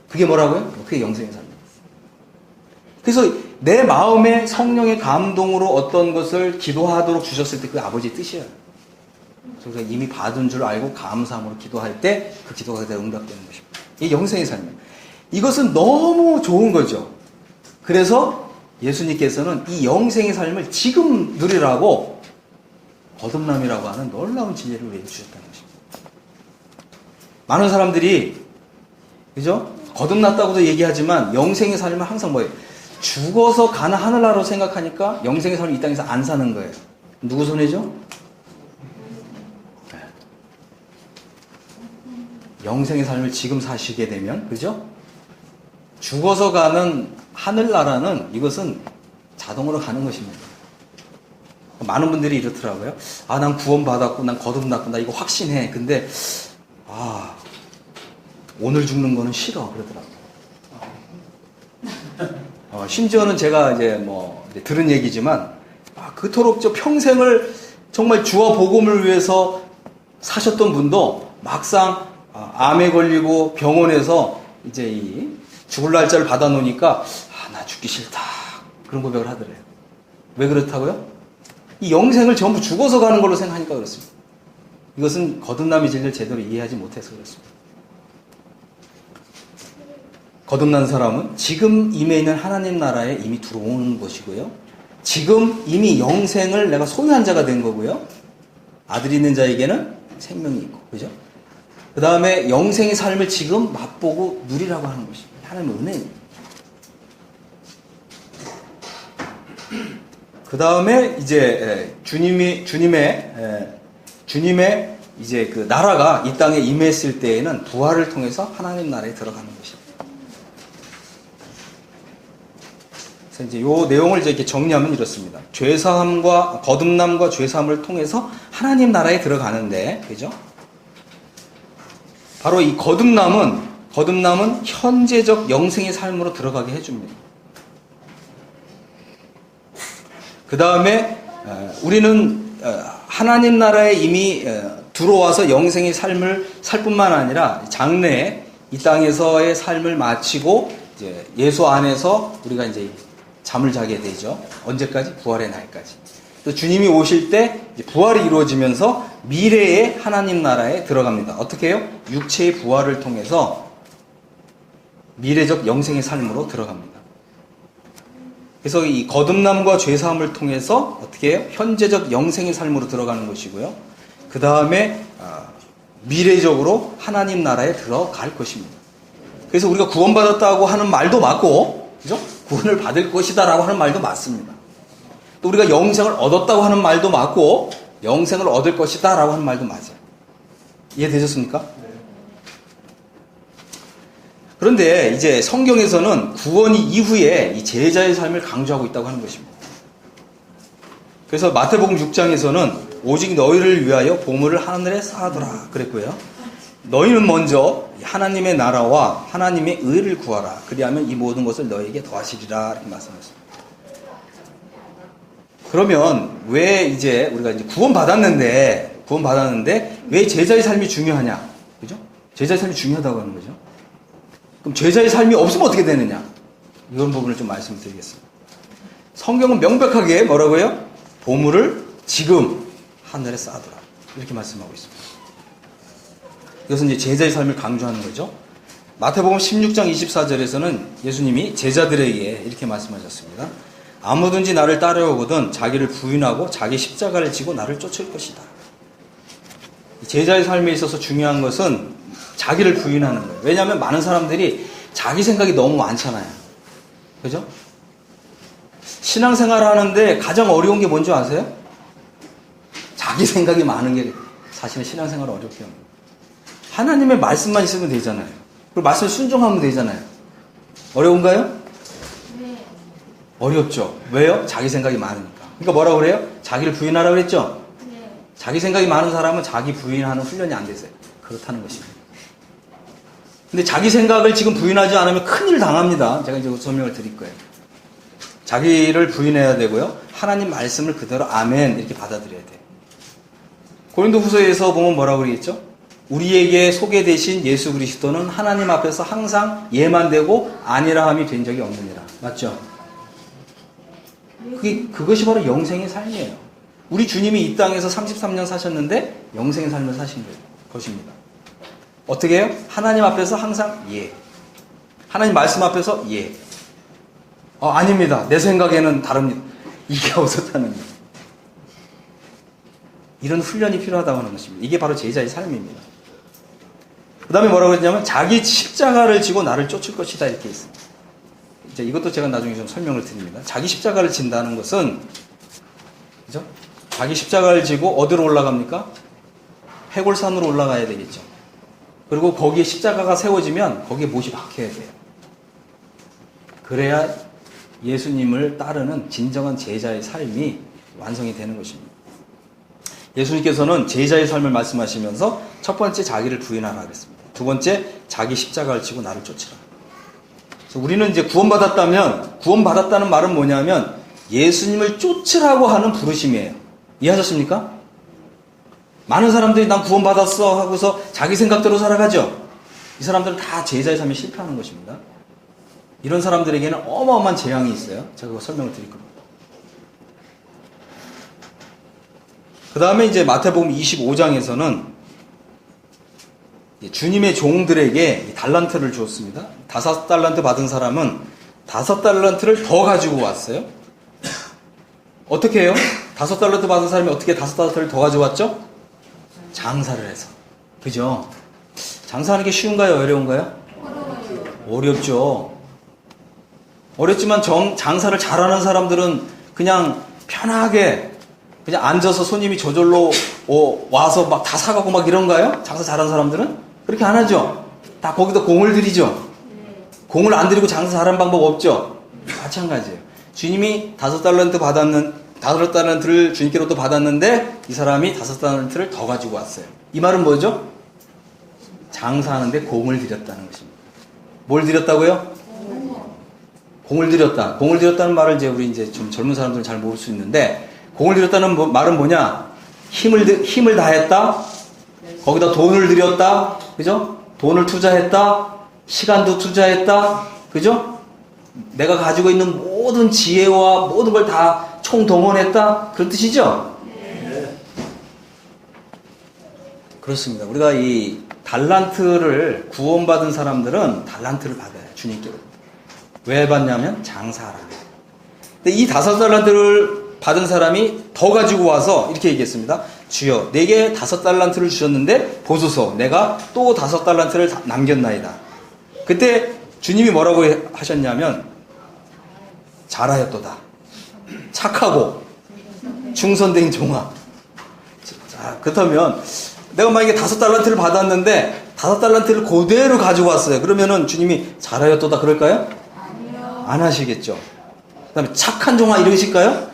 그게 뭐라고요? 그게 영생의 삶입니다. 그래서 내 마음에 성령의 감동으로 어떤 것을 기도하도록 주셨을 때 그게 아버지의 뜻이에요. 그래서 이미 받은 줄 알고 감사함으로 기도할 때 그 기도가 그대로 응답되는 것입니다. 이게 영생의 삶이에요. 이것은 너무 좋은 거죠. 그래서 예수님께서는 이 영생의 삶을 지금 누리라고 거듭남이라고 하는 놀라운 진리를 우리에게 주셨다는 것입니다. 많은 사람들이 그죠? 거듭났다고도 얘기하지만 영생의 삶은 항상 뭐예요? 죽어서 가는 하늘나라로 생각하니까 영생의 삶을 이 땅에서 안 사는 거예요. 누구 손해죠? 영생의 삶을 지금 사시게 되면, 그죠? 죽어서 가는 하늘나라는 이것은 자동으로 가는 것입니다. 많은 분들이 이렇더라고요. 아, 난 구원받았고, 난 거듭났고, 나 이거 확신해. 근데, 오늘 죽는 거는 싫어. 그러더라고요. 심지어는 제가 이제 들은 얘기지만, 그토록 평생을 정말 주와 복음을 위해서 사셨던 분도 막상 암에 걸리고 병원에서 이제 죽을 날짜를 받아놓으니까 나 죽기 싫다, 그런 고백을 하더래요. 왜 그렇다고요? 이 영생을 전부 죽어서 가는 걸로 생각하니까 그렇습니다. 이것은 거듭남의 진리를 제대로 이해하지 못해서 그렇습니다. 거듭난 사람은 지금 임해 있는 하나님 나라에 이미 들어오는 것이고요. 지금 이미 영생을 내가 소유한 자가 된 거고요. 아들이 있는 자에게는 생명이 있고, 그죠? 그 다음에 영생의 삶을 지금 맛보고 누리라고 하는 것입니다. 하나님의 은혜입니다. 그 다음에 이제 주님의 이제 그 나라가 이 땅에 임했을 때에는 부활을 통해서 하나님 나라에 들어가는 것입니다. 그래서 이제 요 내용을 이제 이렇게 정리하면 이렇습니다. 죄사함과 거듭남과 죄사함을 통해서 하나님 나라에 들어가는데, 그죠? 바로 이 거듭남은 현재적 영생의 삶으로 들어가게 해줍니다. 그 다음에 우리는 하나님 나라에 이미 들어와서 영생의 삶을 살 뿐만 아니라 장래에 이 땅에서의 삶을 마치고 이제 예수 안에서 우리가 이제 잠을 자게 되죠. 언제까지? 부활의 날까지. 또 주님이 오실 때 이제 부활이 이루어지면서 미래의 하나님 나라에 들어갑니다. 어떻게 해요? 육체의 부활을 통해서 미래적 영생의 삶으로 들어갑니다. 그래서 이 거듭남과 죄사함을 통해서 어떻게 해요? 현재적 영생의 삶으로 들어가는 것이고요. 그 다음에 미래적으로 하나님 나라에 들어갈 것입니다. 그래서 우리가 구원받았다고 하는 말도 맞고, 그죠? 구원을 받을 것이다라고 하는 말도 맞습니다. 또 우리가 영생을 얻었다고 하는 말도 맞고, 영생을 얻을 것이다라고 하는 말도 맞아요. 이해되셨습니까? 그런데 이제 성경에서는 구원 이후에 이 제자의 삶을 강조하고 있다고 하는 것입니다. 그래서 마태복음 6장에서는 오직 너희를 위하여 보물을 하늘에 쌓아두라 그랬고요. 너희는 먼저 하나님의 나라와 하나님의 의를 구하라. 그리하면 이 모든 것을 너희에게 더하시리라 이렇게 말씀하셨습니다. 그러면 왜 이제 우리가 이제 구원받았는데 왜 제자의 삶이 중요하냐? 그죠? 제자의 삶이 중요하다고 하는 거죠. 그럼 제자의 삶이 없으면 어떻게 되느냐? 이런 부분을 좀 말씀드리겠습니다. 성경은 명백하게 뭐라고요? 보물을 지금 하늘에 쌓아두라. 이렇게 말씀하고 있습니다. 이것은 이제 제자의 삶을 강조하는 거죠. 마태복음 16장 24절에서는 예수님이 제자들에게 이렇게 말씀하셨습니다. 아무든지 나를 따르려거든 자기를 부인하고 자기 십자가를 지고 나를 쫓을 것이다. 제자의 삶에 있어서 중요한 것은 자기를 부인하는 거예요. 왜냐하면 많은 사람들이 자기 생각이 너무 많잖아요. 그죠? 신앙생활 하는데 가장 어려운 게 뭔지 아세요? 자기 생각이 많은 게 사실은 신앙생활을 어렵게 합니다. 하나님의 말씀만 있으면 되잖아요. 그리고 말씀에 순종하면 되잖아요. 어려운가요? 네. 어렵죠. 왜요? 자기 생각이 많으니까. 그러니까 뭐라고 그래요? 자기를 부인하라고 그랬죠? 네. 자기 생각이 많은 사람은 자기 부인하는 훈련이 안 되세요. 그렇다는 것입니다. 근데 자기 생각을 지금 부인하지 않으면 큰일 당합니다. 제가 이제 설명을 드릴 거예요. 자기를 부인해야 되고요. 하나님 말씀을 그대로 아멘 이렇게 받아들여야 돼요. 고린도후서에서 보면 뭐라고 그러겠죠? 우리에게 소개되신 예수 그리스도는 하나님 앞에서 항상 예만 되고 아니라 함이 된 적이 없느니라. 맞죠? 그것이 바로 영생의 삶이에요. 우리 주님이 이 땅에서 33년 사셨는데 영생의 삶을 사신 것입니다. 어떻게 해요? 하나님 앞에서 항상 예. 하나님 말씀 앞에서 예. 아닙니다. 내 생각에는 다릅니다. 이게 없었다는 거예요. 이런 훈련이 필요하다고 하는 것입니다. 이게 바로 제자의 삶입니다. 그 다음에 뭐라고 했냐면 자기 십자가를 지고 나를 쫓을 것이다 이렇게 있습니다. 이제 이것도 제가 나중에 좀 설명을 드립니다. 자기 십자가를 진다는 것은 그죠? 자기 십자가를 지고 어디로 올라갑니까? 해골산으로 올라가야 되겠죠. 그리고 거기에 십자가가 세워지면 거기에 못이 박혀야 돼요. 그래야 예수님을 따르는 진정한 제자의 삶이 완성이 되는 것입니다. 예수님께서는 제자의 삶을 말씀하시면서 첫 번째 자기를 부인하라 그랬습니다. 두 번째 자기 십자가를 지고 나를 쫓으라. 그래서 우리는 이제 구원받았다는 말은 뭐냐면 예수님을 쫓으라고 하는 부르심이에요. 이해하셨습니까? 많은 사람들이 난 구원받았어 하고서 자기 생각대로 살아가죠. 이 사람들은 다 제자의 삶에 실패하는 것입니다. 이런 사람들에게는 어마어마한 재앙이 있어요. 제가 그거 설명을 드릴 겁니다. 그 다음에 이제 마태복음 25장에서는 주님의 종들에게 달란트를 주었습니다. 5달란트 받은 사람은 5달란트를 더 가지고 왔어요. 어떻게 해요? 5달란트 받은 사람이 어떻게 5달란트를 더 가져왔죠? 장사를 해서. 그죠? 장사하는 게 쉬운가요? 어려운가요? 어렵죠. 어렵지만 장사를 잘하는 사람들은 그냥 편하게 그냥 앉아서 손님이 저절로 와서 막 다 사가고 막 이런가요? 장사 잘하는 사람들은? 그렇게 안 하죠. 다 거기다 공을 들이죠. 공을 안 들이고 장사 잘하는 방법 없죠. 마찬가지예요. 주님이 5달란트를 주님께로부터 받았는데 이 사람이 5달란트를 더 가지고 왔어요. 이 말은 뭐죠? 장사하는데 공을 들였다는 것입니다. 뭘 들였다고요? 공을 들였다. 공을 들였다는 말을 우리 이제 좀 젊은 사람들은 잘 모를 수 있는데, 공을 들였다는 말은 뭐냐? 힘을 다했다. 거기다 돈을 들였다. 그죠? 돈을 투자했다. 시간도 투자했다. 그죠? 내가 가지고 있는 모든 지혜와 모든 걸 다 총동원했다. 그런 뜻이죠? 네. 그렇습니다. 우리가 이 달란트를 구원받은 사람들은 달란트를 받아요. 주님께로. 왜 받냐면 장사하라. 근데 이 5달란트를 받은 사람이 더 가지고 와서 이렇게 얘기했습니다. 주여, 내게 5달란트를 주셨는데 보소서, 내가 또 5달란트를 남겼나이다. 그때 주님이 뭐라고 하셨냐면, 잘하였도다. 착하고 충성된 종아. 자, 그렇다면 내가 만약에 5달란트를 받았는데 5달란트를 그대로 가지고 왔어요. 그러면은 주님이 잘하였도다 그럴까요? 아니요. 안 하시겠죠. 그 다음에 착한 종아 이러실까요?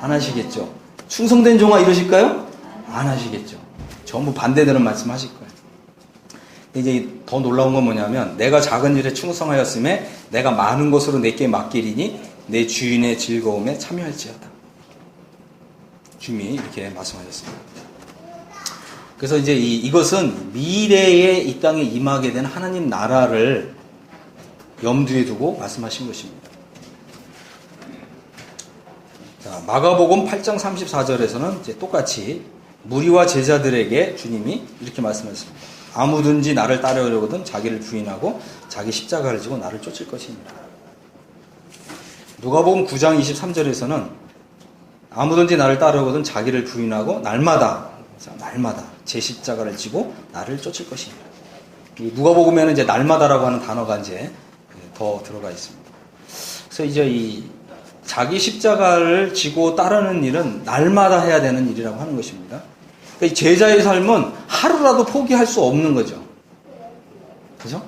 안 하시겠죠. 충성된 종아 이러실까요? 안 하시겠죠. 전부 반대되는 말씀 하실 거예요. 이제 더 놀라운 건 뭐냐면, 내가 작은 일에 충성하였음에 내가 많은 것으로 내게 맡기리니 내 주인의 즐거움에 참여할지어다. 주님이 이렇게 말씀하셨습니다. 그래서 이제 이것은 미래에 이 땅에 임하게 된 하나님 나라를 염두에 두고 말씀하신 것입니다. 자, 마가복음 8장 34절에서는 이제 똑같이 무리와 제자들에게 주님이 이렇게 말씀하셨습니다. 아무든지 나를 따르려거든 자기를 부인하고 자기 십자가를 지고 나를 쫓을 것입니다. 누가복음 9장 23절에서는 아무든지 나를 따르거든 자기를 부인하고 날마다 제 십자가를 지고 나를 쫓을 것입니다. 누가복음에는 이제 날마다라고 하는 단어가 이제 더 들어가 있습니다. 그래서 이제 이 자기 십자가를 지고 따르는 일은 날마다 해야 되는 일이라고 하는 것입니다. 그러니까 이 제자의 삶은 하루라도 포기할 수 없는 거죠. 그죠?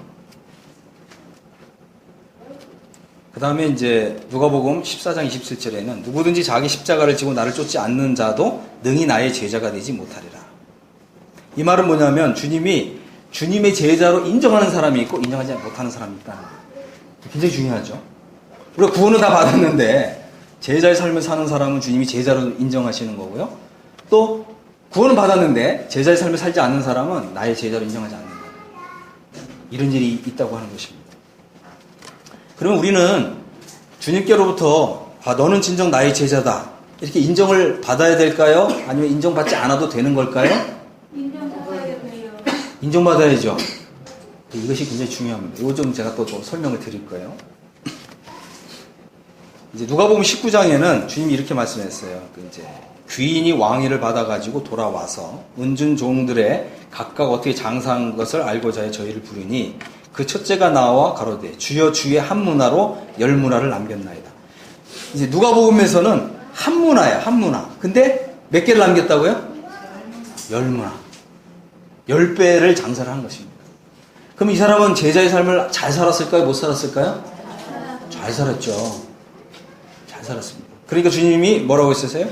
그 다음에 이제 누가복음 14장 27절에는 누구든지 자기 십자가를 지고 나를 쫓지 않는 자도 능히 나의 제자가 되지 못하리라. 이 말은 뭐냐면 주님이 주님의 제자로 인정하는 사람이 있고 인정하지 못하는 사람이 있다는 거예요. 굉장히 중요하죠. 우리가 구원을 다 받았는데 제자의 삶을 사는 사람은 주님이 제자로 인정하시는 거고요. 또 구원을 받았는데 제자의 삶을 살지 않는 사람은 나의 제자로 인정하지 않는 거예요. 이런 일이 있다고 하는 것입니다. 그러면 우리는 주님께로부터 너는 진정 나의 제자다 이렇게 인정을 받아야 될까요? 아니면 인정받지 않아도 되는 걸까요? 인정받아야겠네요. 인정받아야죠. 이것이 굉장히 중요합니다. 이거 좀 제가 또 설명을 드릴 거예요. 이제 누가복음 19장에는 주님이 이렇게 말씀했어요. 이제 귀인이 왕위를 받아가지고 돌아와서 은준 종들의 각각 어떻게 장사한 것을 알고자 해 저희를 부르니 그 첫째가 나와 가로되 주여 주의 한 문화로 10문화를 남겼나이다. 이제 누가복음에서는 한 문화야, 한 문화. 근데 몇 개를 남겼다고요? 10문화. 10배를 장사를 한 것입니다. 그럼 이 사람은 제자의 삶을 잘 살았을까요? 못 살았을까요? 잘 살았죠. 잘 살았습니다. 그러니까 주님이 뭐라고 했었어요?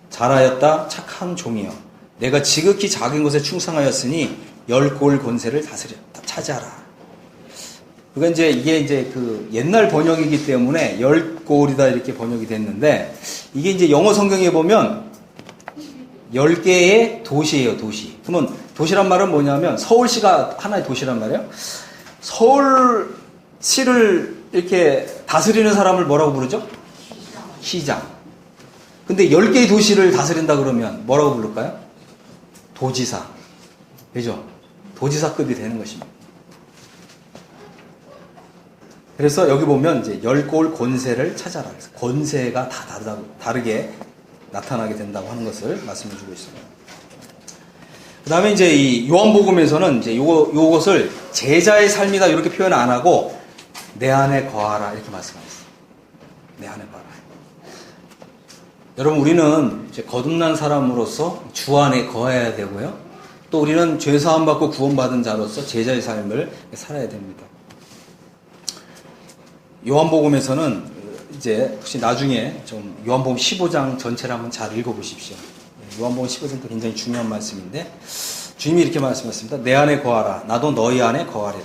잘하였다 착한 종이여. 내가 지극히 작은 것에 충성하였으니 10골 권세를 차지하라. 그러니까 이게 이제 그 옛날 번역이기 때문에 10골이다 이렇게 번역이 됐는데, 이게 이제 영어 성경에 보면 10개의 도시예요, 도시. 그러면 도시란 말은 뭐냐면 서울시가 하나의 도시란 말이에요. 서울시를 이렇게 다스리는 사람을 뭐라고 부르죠? 시장. 근데 10개의 도시를 다스린다 그러면 뭐라고 부를까요? 도지사. 그죠? 도지사급이 되는 것입니다. 그래서 여기 보면 이제 10골 권세를 찾아라. 그래서 권세가 다 다르게 나타나게 된다고 하는 것을 말씀해 주고 있습니다. 그 다음에 이제 이 요한복음에서는 이제 요것을 제자의 삶이다 이렇게 표현 안 하고 내 안에 거하라 이렇게 말씀하셨어요. 내 안에 거하라. 여러분 우리는 이제 거듭난 사람으로서 주 안에 거해야 되고요. 또 우리는 죄사함 받고 구원받은 자로서 제자의 삶을 살아야 됩니다. 요한복음에서는 이제 혹시 나중에 좀 요한복음 15장 전체를 한번 잘 읽어보십시오. 요한복음 15장도 굉장히 중요한 말씀인데 주님이 이렇게 말씀하셨습니다. 내 안에 거하라. 나도 너희 안에 거하리라.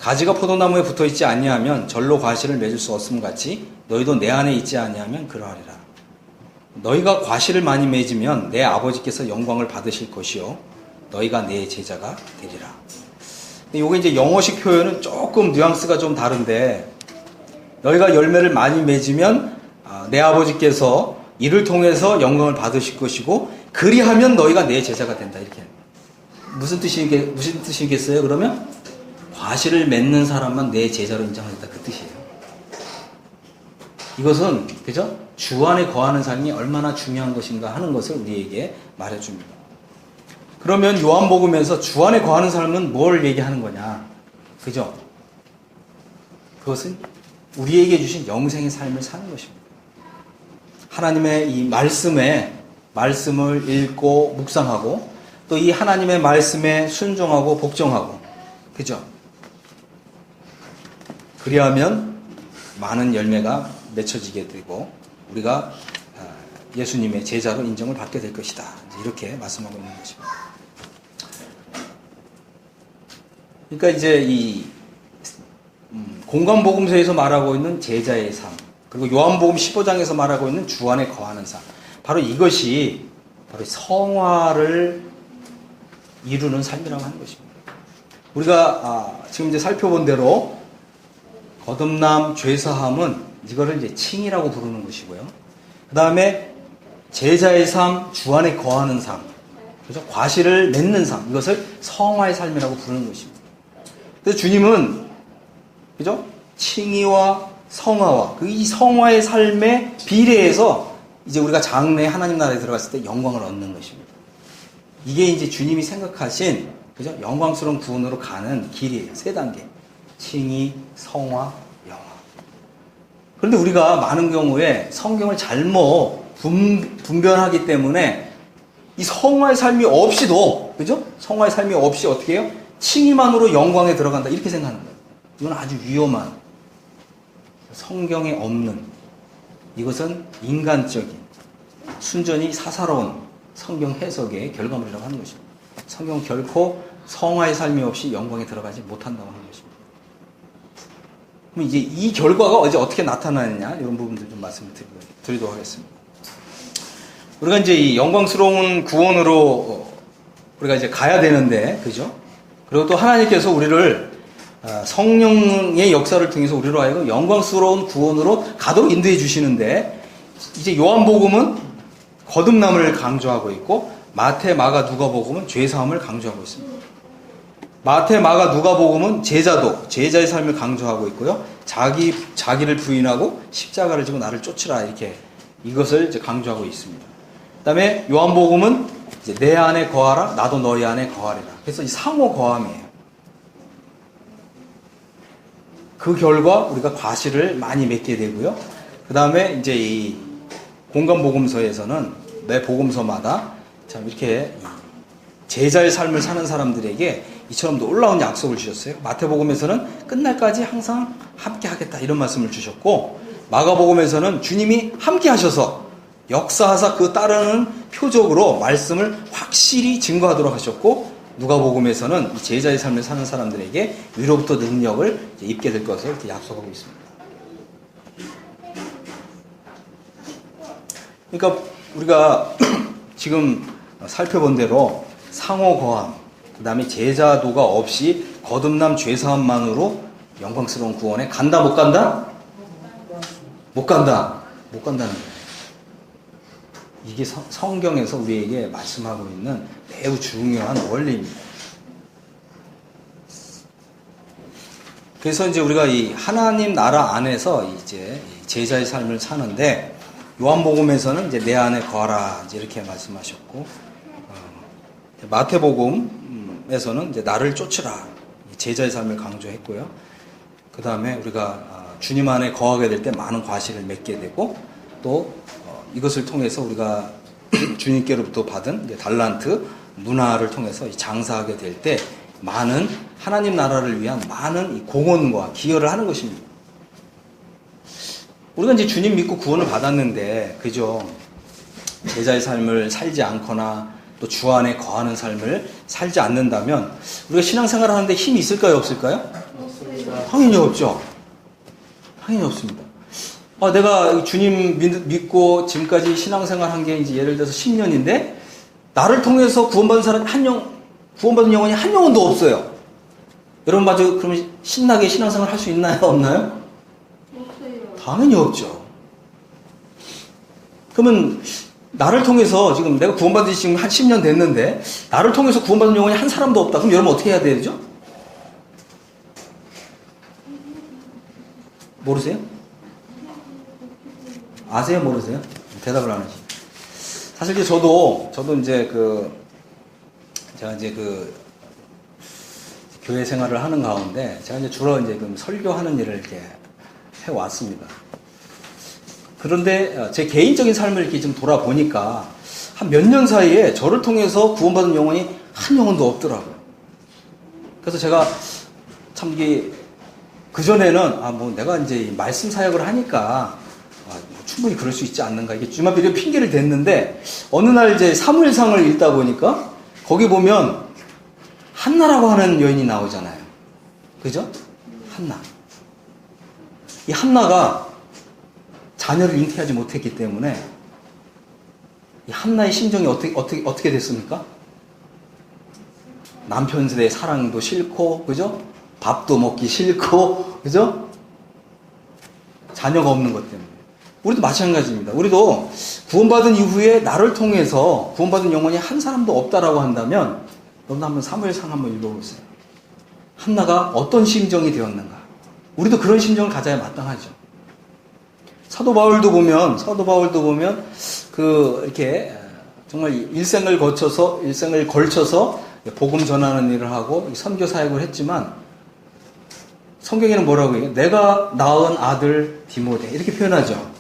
가지가 포도나무에 붙어있지 아니하면 절로 과실을 맺을 수 없음 같이 너희도 내 안에 있지 아니하면 그러하리라. 너희가 과실을 많이 맺으면 내 아버지께서 영광을 받으실 것이요 너희가 내 제자가 되리라. 이게 이제 영어식 표현은 조금 뉘앙스가 좀 다른데 너희가 열매를 많이 맺으면 내 아버지께서 이를 통해서 영광을 받으실 것이고 그리하면 너희가 내 제자가 된다. 이렇게 무슨 뜻이겠어요? 그러면 과실을 맺는 사람만 내 제자로 인정하겠다 그 뜻이에요. 이것은 그죠? 주 안에 거하는 삶이 얼마나 중요한 것인가 하는 것을 우리에게 말해줍니다. 그러면 요한복음에서 주 안에 거하는 삶은 뭘 얘기하는 거냐? 그죠? 그것은 우리에게 주신 영생의 삶을 사는 것입니다. 하나님의 이 말씀을 읽고 묵상하고 또 이 하나님의 말씀에 순종하고 복종하고 그죠? 그리하면 많은 열매가 맺혀지게 되고 우리가 예수님의 제자로 인정을 받게 될 것이다. 이렇게 말씀하고 있는 것입니다. 그러니까 이제 이 공관복음서에서 말하고 있는 제자의 삶 그리고 요한복음 15장에서 말하고 있는 주 안에 거하는 삶 바로 이것이 바로 성화를 이루는 삶이라고 하는 것입니다. 우리가 지금 이제 살펴본 대로 거듭남, 죄사함은 이거를 이제 칭이라고 부르는 것이고요. 그 다음에 제자의 삶, 주 안에 거하는 삶, 그죠? 과실을 맺는 삶, 이것을 성화의 삶이라고 부르는 것입니다. 그래서 주님은 그죠? 칭의와 성화와 이 성화의 삶에 비례해서 이제 우리가 장래에 하나님 나라에 들어갔을 때 영광을 얻는 것입니다. 이게 이제 주님이 생각하신 그죠? 영광스러운 구원으로 가는 길이에요. 3단계. 칭의, 성화, 영화. 그런데 우리가 많은 경우에 성경을 잘못 분별하기 때문에 이 성화의 삶이 없이도 그죠? 성화의 삶이 없이 어떻게 해요? 칭의만으로 영광에 들어간다 이렇게 생각하는 거예요. 이건 아주 위험한 성경에 없는 이것은 인간적인 순전히 사사로운 성경 해석의 결과물이라고 하는 것입니다. 성경은 결코 성화의 삶이 없이 영광에 들어가지 못한다고 하는 것입니다. 그럼 이제 이 결과가 이제 어떻게 나타나느냐 이런 부분들 좀 말씀을 드리도록 하겠습니다. 우리가 이제 이 영광스러운 구원으로 우리가 이제 가야 되는데 그죠? 그리고 또 하나님께서 우리를 성령의 역사를 통해서 우리로 하여금 영광스러운 구원으로 가도록 인도해 주시는데 이제 요한복음은 거듭남을 강조하고 있고 마태, 마가, 누가복음은 죄사함을 강조하고 있습니다. 마태, 마가, 누가복음은 제자의 삶을 강조하고 있고요. 자기를 부인하고 십자가를 지고 나를 쫓으라 이렇게 이것을 이제 강조하고 있습니다. 그다음에 요한복음은 이제 내 안에 거하라, 나도 너희 안에 거하리라. 그래서 이 상호 거함이에요. 그 결과 우리가 과실을 많이 맺게 되고요. 그다음에 이제 이 공관복음서에서는 매 복음서마다 참 이렇게 제자의 삶을 사는 사람들에게 이처럼 놀라운 약속을 주셨어요. 마태복음에서는 끝날까지 항상 함께 하겠다 이런 말씀을 주셨고 마가복음에서는 주님이 함께 하셔서 역사하사 그 따르는 표적으로 말씀을 확실히 증거하도록 하셨고 누가복음에서는 이 제자의 삶을 사는 사람들에게 위로부터 능력을 입게 될 것을 이렇게 약속하고 있습니다. 그러니까 우리가 지금 살펴본 대로 상호 거함, 그 다음에 제자도가 없이 거듭남 죄사함만으로 영광스러운 구원에 간다 못 간다? 못 간다. 못 간다는 거예요. 이게 성경에서 우리에게 말씀하고 있는 매우 중요한 원리입니다. 그래서 이제 우리가 이 하나님 나라 안에서 이제 제자의 삶을 사는데, 요한복음에서는 이제 내 안에 거하라 이제 이렇게 말씀하셨고, 마태복음에서는 이제 나를 쫓으라 제자의 삶을 강조했고요. 그 다음에 우리가 주님 안에 거하게 될 때 많은 과실을 맺게 되고, 또 이것을 통해서 우리가 주님께로부터 받은 이제 달란트 문화를 통해서 장사하게 될 때 많은 하나님 나라를 위한 많은 이 공헌과 기여를 하는 것입니다. 우리가 이제 주님 믿고 구원을 받았는데, 그죠? 제자의 삶을 살지 않거나 또 주 안에 거하는 삶을 살지 않는다면 우리가 신앙생활을 하는데 힘이 있을까요, 없을까요? 없습니다. 당연히 없죠. 당연히 없습니다. 내가 주님 믿고 지금까지 신앙생활 한 게 이제 예를 들어서 10년인데 나를 통해서 구원받은 사람 구원받은 영혼이 한 영혼도 없어요. 여러분 마저 그러면 신나게 신앙생활 할 수 있나요, 없나요? 없어요. 당연히 없죠. 그러면 나를 통해서 지금 내가 구원받은 지 지금 한 10년 됐는데 나를 통해서 구원받은 영혼이 한 사람도 없다. 그럼 여러분 어떻게 해야 되죠? 모르세요? 아세요, 모르세요? 대답을 안 하시죠. 사실 이제 저도 이제 제가 이제 교회 생활을 하는 가운데 제가 이제 주로 이제 설교하는 일을 이렇게 해왔습니다. 그런데 제 개인적인 삶을 이렇게 좀 돌아보니까 한 몇 년 사이에 저를 통해서 구원받은 영혼이 한 영혼도 없더라고요. 그래서 제가 참 이게 그전에는 뭐 내가 이제 말씀 사역을 하니까 뭐 충분히 그럴 수 있지 않는가, 이게 좀 앞에 핑계를 댔는데, 어느 날 이제 사무엘상을 읽다 보니까 거기 보면 한나라고 하는 여인이 나오잖아요. 그죠? 한나. 이 한나가 자녀를 잉태하지 못했기 때문에 이 한나의 심정이 어떻게 됐습니까? 남편의 사랑도 싫고, 그죠? 밥도 먹기 싫고, 그죠? 자녀가 없는 것 때문에. 우리도 마찬가지입니다. 우리도 구원받은 이후에 나를 통해서 구원받은 영혼이 한 사람도 없다라고 한다면, 여러분 한번 사무엘상 한번 읽어보세요. 한나가 어떤 심정이 되었는가? 우리도 그런 심정을 가져야 마땅하죠. 사도 바울도 보면 이렇게 정말 일생을 걸쳐서 복음 전하는 일을 하고 선교 사역을 했지만, 성경에는 뭐라고 해요? 내가 낳은 아들 디모데 이렇게 표현하죠.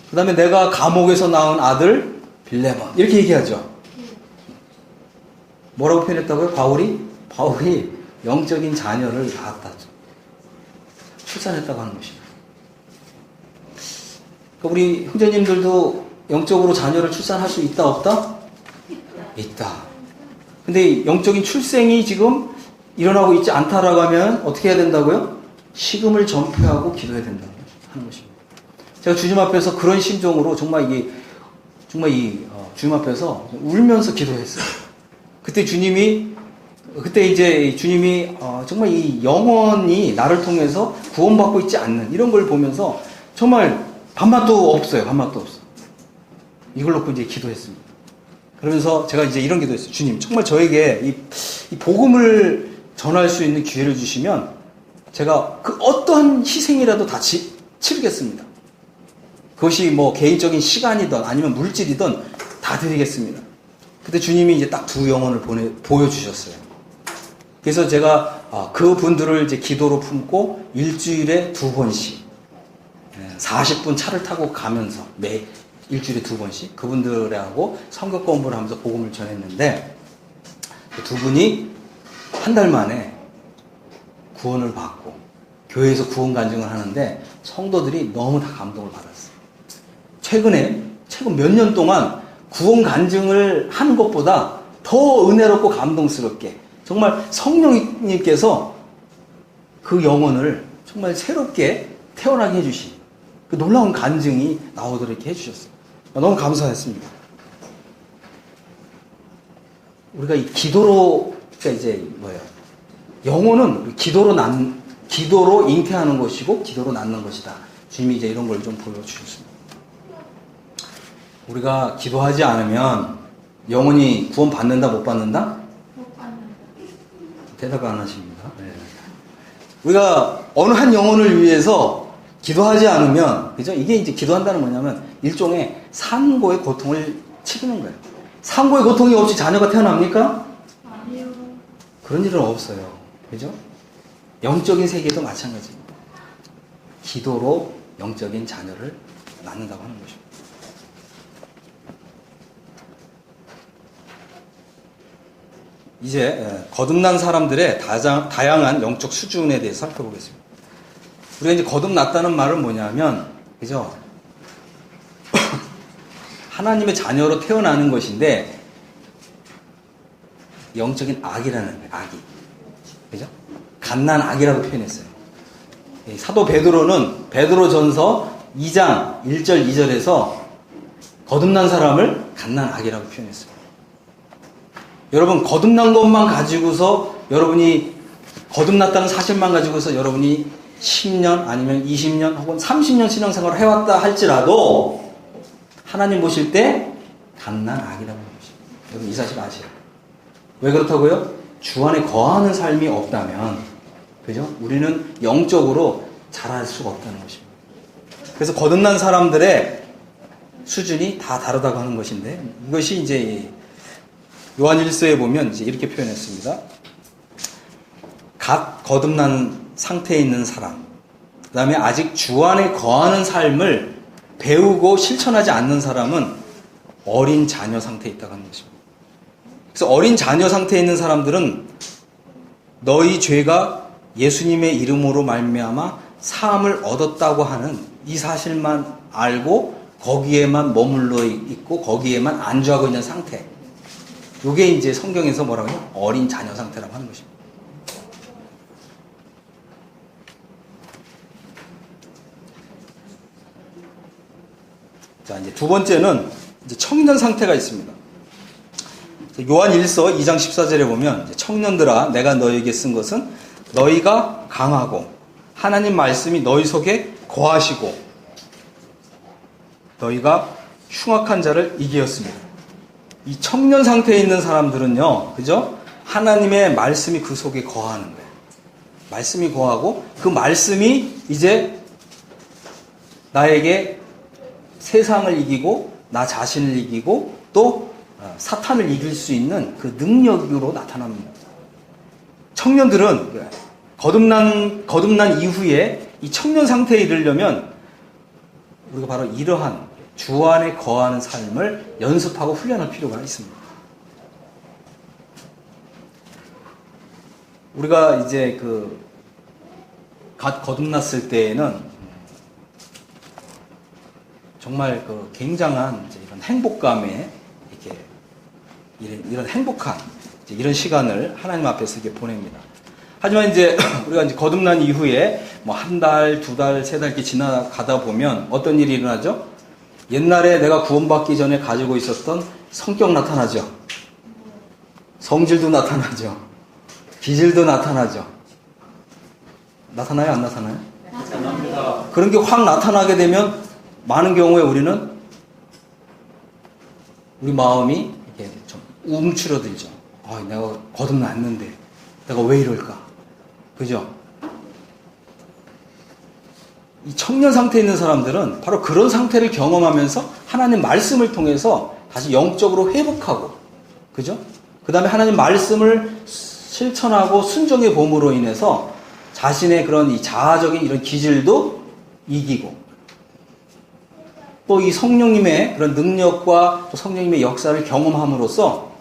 그 다음에 내가 감옥에서 낳은 아들 빌레몬 이렇게 얘기하죠. 뭐라고 표현했다고요? 바울이 영적인 자녀를 낳았다, 출산했다고 하는 것입니다. 그러니까 우리 형제님들도 영적으로 자녀를 출산할 수 있다, 없다? 있다. 근데 영적인 출생이 지금 일어나고 있지 않다라고 하면 어떻게 해야 된다고요? 식음을 전폐하고 기도해야 된다고 하는 것입니다. 제가 주님 앞에서 그런 심정으로 정말 주님 앞에서 울면서 기도했어요. 그때 주님이 정말 이 영혼이 나를 통해서 구원받고 있지 않는 이런 걸 보면서 정말 밥맛도 없어요. 이걸 놓고 이제 기도했습니다. 그러면서 제가 이제 이런 기도했어요. 주님, 정말 저에게 이 복음을 전할 수 있는 기회를 주시면 제가 그 어떠한 희생이라도 다 치르겠습니다. 그것이 뭐 개인적인 시간이든 아니면 물질이든 다 드리겠습니다. 그때 주님이 이제 딱 두 영혼을 보여주셨어요. 그래서 제가 그 분들을 이제 기도로 품고 일주일에 2번씩 40분 차를 타고 가면서 매 일주일에 2번씩 그분들하고 성경 공부를 하면서 복음을 전했는데, 두 분이 한 달 만에 구원을 받고 교회에서 구원 간증을 하는데 성도들이 너무 다 감동을 받았어요. 최근 몇 년 동안 구원 간증을 하는 것보다 더 은혜롭고 감동스럽게 정말 성령님께서 그 영혼을 정말 새롭게 태어나게 해주신 그 놀라운 간증이 나오도록 해주셨어요. 너무 감사했습니다. 우리가 이 기도로, 이제 뭐예요? 영혼은 기도로 잉태하는 것이고 기도로 낳는 것이다. 주님이 이제 이런 걸 좀 보여주셨습니다. 우리가 기도하지 않으면 영혼이 구원 받는다, 못 받는다? 못 받는다. 대답 안 하십니다. 네. 우리가 어느 한 영혼을 위해서 기도하지 않으면, 그죠? 이게 이제 기도한다는 뭐냐면 일종의 산고의 고통을 치르는 거예요. 산고의 고통이 없이 자녀가 태어납니까? 아니요. 그런 일은 없어요. 그죠? 영적인 세계도 마찬가지입니다. 기도로 영적인 자녀를 낳는다고 하는 것입니다. 이제 거듭난 사람들의 다양한 영적 수준에 대해서 살펴보겠습니다. 우리가 이제 거듭났다는 말은 뭐냐면, 그죠? 하나님의 자녀로 태어나는 것인데, 영적인 악이라는 거예요, 악이. 그죠? 갓난 악이라고 표현했어요. 사도 베드로는 베드로전서 2장 1절 2절에서 거듭난 사람을 갓난 악이라고 표현했어요. 여러분, 거듭난 것만 가지고서 여러분이 거듭났다는 사실만 가지고서 여러분이 10년 아니면 20년 혹은 30년 신앙생활을 해왔다 할지라도 하나님 보실 때 갓난 악이라고 하는 것입니다. 여러분 이 사실 아시죠? 왜 그렇다고요? 주 안에 거하는 삶이 없다면, 그죠? 우리는 영적으로 자랄 수가 없다는 것입니다. 그래서 거듭난 사람들의 수준이 다 다르다고 하는 것인데, 이것이 이제 요한 1서에 보면 이제 이렇게 표현했습니다. 갓 거듭난 상태에 있는 사람, 그 다음에 아직 주 안에 거하는 삶을 배우고 실천하지 않는 사람은 어린 자녀 상태에 있다고 하는 것입니다. 그래서 어린 자녀 상태에 있는 사람들은 너희 죄가 예수님의 이름으로 말미암아 사함을 얻었다고 하는 이 사실만 알고 거기에만 머물러 있고 거기에만 안주하고 있는 상태. 이게 이제 성경에서 뭐라고 해요? 어린 자녀 상태라고 하는 것입니다. 자, 이제 두 번째는 이제 청년 상태가 있습니다. 요한 1서 2장 14절에 보면 이제 청년들아 내가 너희에게 쓴 것은 너희가 강하고 하나님 말씀이 너희 속에 거하시고 너희가 흉악한 자를 이기었습니다. 이 청년 상태에 있는 사람들은요, 그죠? 하나님의 말씀이 그 속에 거하는 거예요. 말씀이 거하고 그 말씀이 이제 나에게 세상을 이기고 나 자신을 이기고 또 사탄을 이길 수 있는 그 능력으로 나타납니다. 청년들은 거듭난 이후에 이 청년 상태에 이르려면 우리가 바로 이러한 주 안에 거하는 삶을 연습하고 훈련할 필요가 있습니다. 우리가 이제 갓 거듭났을 때에는 정말 굉장한 이런 행복감에 이런 행복한 이런 시간을 하나님 앞에서 이렇게 보냅니다. 하지만 이제 우리가 이제 거듭난 이후에 뭐 한 달, 두 달, 세 달 이렇게 지나가다 보면 어떤 일이 일어나죠? 옛날에 내가 구원받기 전에 가지고 있었던 성격 나타나죠. 성질도 나타나죠. 기질도 나타나죠. 나타나요? 안 나타나요? 나타납니다. 그런 게 확 나타나게 되면 많은 경우에 우리는 우리 마음이 이렇게 좀 움츠러들죠. 내가 거듭났는데 내가 왜 이럴까? 그죠? 이 청년 상태에 있는 사람들은 바로 그런 상태를 경험하면서 하나님 말씀을 통해서 다시 영적으로 회복하고, 그죠? 그 다음에 하나님 말씀을 실천하고 순종의 봄으로 인해서 자신의 그런 이 자아적인 이런 기질도 이기고, 또 이 성령님의 그런 능력과 또 성령님의 역사를 경험함으로써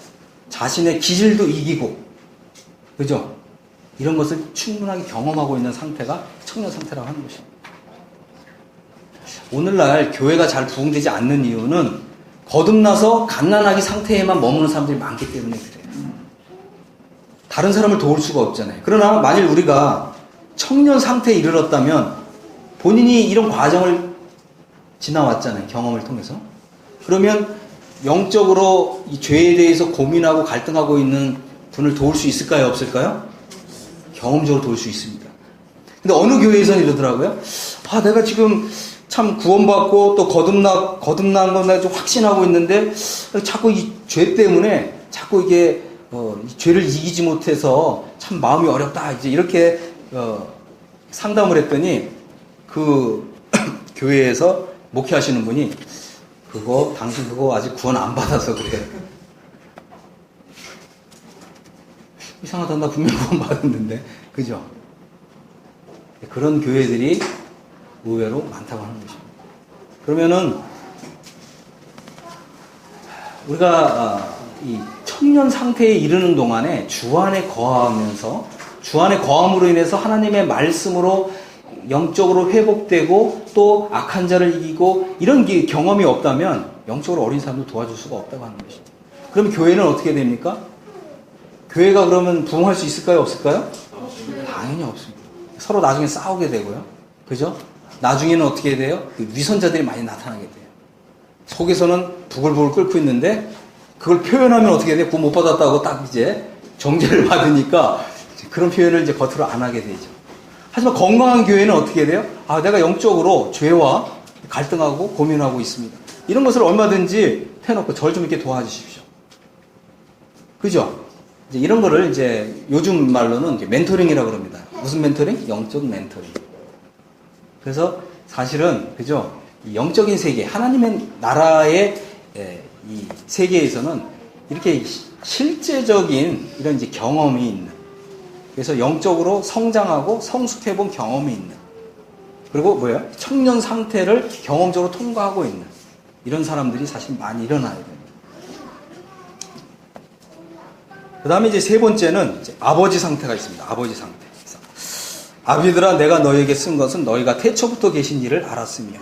자신의 기질도 이기고, 그죠? 이런 것을 충분하게 경험하고 있는 상태가 청년 상태라고 하는 것입니다. 오늘날 교회가 잘 부흥되지 않는 이유는 거듭나서 갓난아기 상태에만 머무는 사람들이 많기 때문에 그래요. 다른 사람을 도울 수가 없잖아요. 그러나 만일 우리가 청년 상태에 이르렀다면 본인이 이런 과정을 지나왔잖아요. 경험을 통해서. 그러면 영적으로 이 죄에 대해서 고민하고 갈등하고 있는 분을 도울 수 있을까요? 없을까요? 경험적으로 도울 수 있습니다. 근데 어느 교회에서는 이러더라고요. 내가 지금 참 구원받고 또 거듭난 건 내가 좀 확신하고 있는데 자꾸 이 죄 때문에 자꾸 이게 이 죄를 이기지 못해서 참 마음이 어렵다 이제 이렇게 상담을 했더니 그 교회에서 목회하시는 분이 당신 그거 아직 구원 안 받아서 그래. 이상하다. 나 분명 구원 받았는데. 그죠? 그런 교회들이 의외로 많다고 하는 것입니다. 그러면은 우리가 이 청년 상태에 이르는 동안에 주 안에 거하면서 주 안에 거함으로 인해서 하나님의 말씀으로 영적으로 회복되고 또 악한 자를 이기고 이런 경험이 없다면 영적으로 어린 사람도 도와줄 수가 없다고 하는 것입니다. 그럼 교회는 어떻게 됩니까? 교회가 그러면 부흥할 수 있을까요? 없을까요? 당연히 없습니다. 서로 나중에 싸우게 되고요. 그죠? 나중에는 어떻게 돼요? 위선자들이 많이 나타나게 돼요. 속에서는 부글부글 끓고 있는데 그걸 표현하면 어떻게 돼요? 구원 못 받았다고 딱 이제 정죄를 받으니까 그런 표현을 이제 겉으로 안 하게 되죠. 하지만 건강한 교회는 어떻게 돼요? 내가 영적으로 죄와 갈등하고 고민하고 있습니다. 이런 것을 얼마든지 해놓고 절 좀 이렇게 도와주십시오. 그죠? 이제 이런 거를 이제 요즘 말로는 이제 멘토링이라고 그럽니다. 무슨 멘토링? 영적 멘토링. 그래서 사실은, 그죠? 이 영적인 세계, 하나님의 나라의 이 세계에서는 이렇게 실제적인 이런 이제 경험이 있는, 그래서 영적으로 성장하고 성숙해본 경험이 있는, 그리고 뭐예요? 청년 상태를 경험적으로 통과하고 있는 이런 사람들이 사실 많이 일어나야 됩니다. 그 다음에 이제 세 번째는 이제 아버지 상태가 있습니다. 아버지 상태. 아비들아, 내가 너희에게 쓴 것은 너희가 태초부터 계신 일을 알았으며.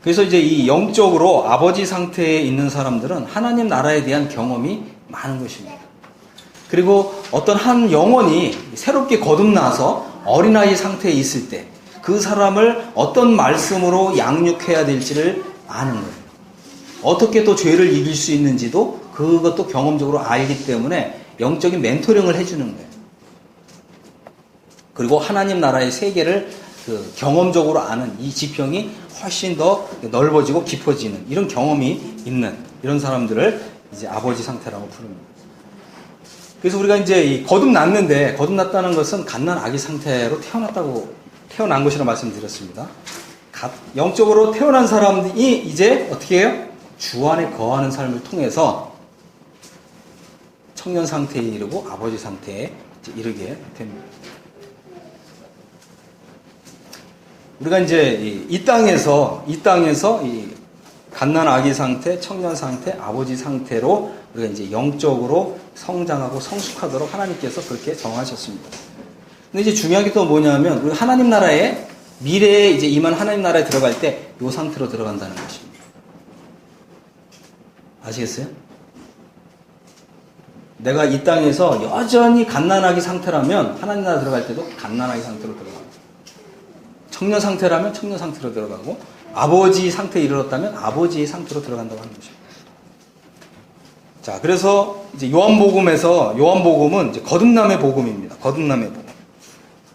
그래서 이제 이 영적으로 아버지 상태에 있는 사람들은 하나님 나라에 대한 경험이 많은 것입니다. 그리고 어떤 한 영혼이 새롭게 거듭나서 어린아이 상태에 있을 때 그 사람을 어떤 말씀으로 양육해야 될지를 아는 거예요. 어떻게 또 죄를 이길 수 있는지도 그것도 경험적으로 알기 때문에 영적인 멘토링을 해주는 거예요. 그리고 하나님 나라의 세계를 경험적으로 아는 이 지평이 훨씬 더 넓어지고 깊어지는 이런 경험이 있는 이런 사람들을 이제 아버지 상태라고 부릅니다. 그래서 우리가 이제 거듭났다는 것은 갓난 아기 상태로 태어난 것이라고 말씀드렸습니다. 영적으로 태어난 사람이 이제 어떻게 해요? 주 안에 거하는 삶을 통해서 청년 상태에 이르고 아버지 상태에 이르게 됩니다. 우리가 이제 이 땅에서 이 갓난 아기 상태, 청년 상태, 아버지 상태로 우리가 이제 영적으로 성장하고 성숙하도록 하나님께서 그렇게 정하셨습니다. 근데 이제 중요한 게 또 뭐냐면 우리 하나님 나라에 미래에 이제 임한 하나님 나라에 들어갈 때 이 상태로 들어간다는 것입니다. 아시겠어요? 내가 이 땅에서 여전히 갓난아기 상태라면 하나님 나라 들어갈 때도 갓난아기 상태로 들어가고, 청년 상태라면 청년 상태로 들어가고, 아버지 상태에 이르렀다면 아버지의 상태로 들어간다고 하는 것입니다. 자, 그래서 이제 요한복음은 이제 거듭남의 복음입니다. 거듭남의 복음.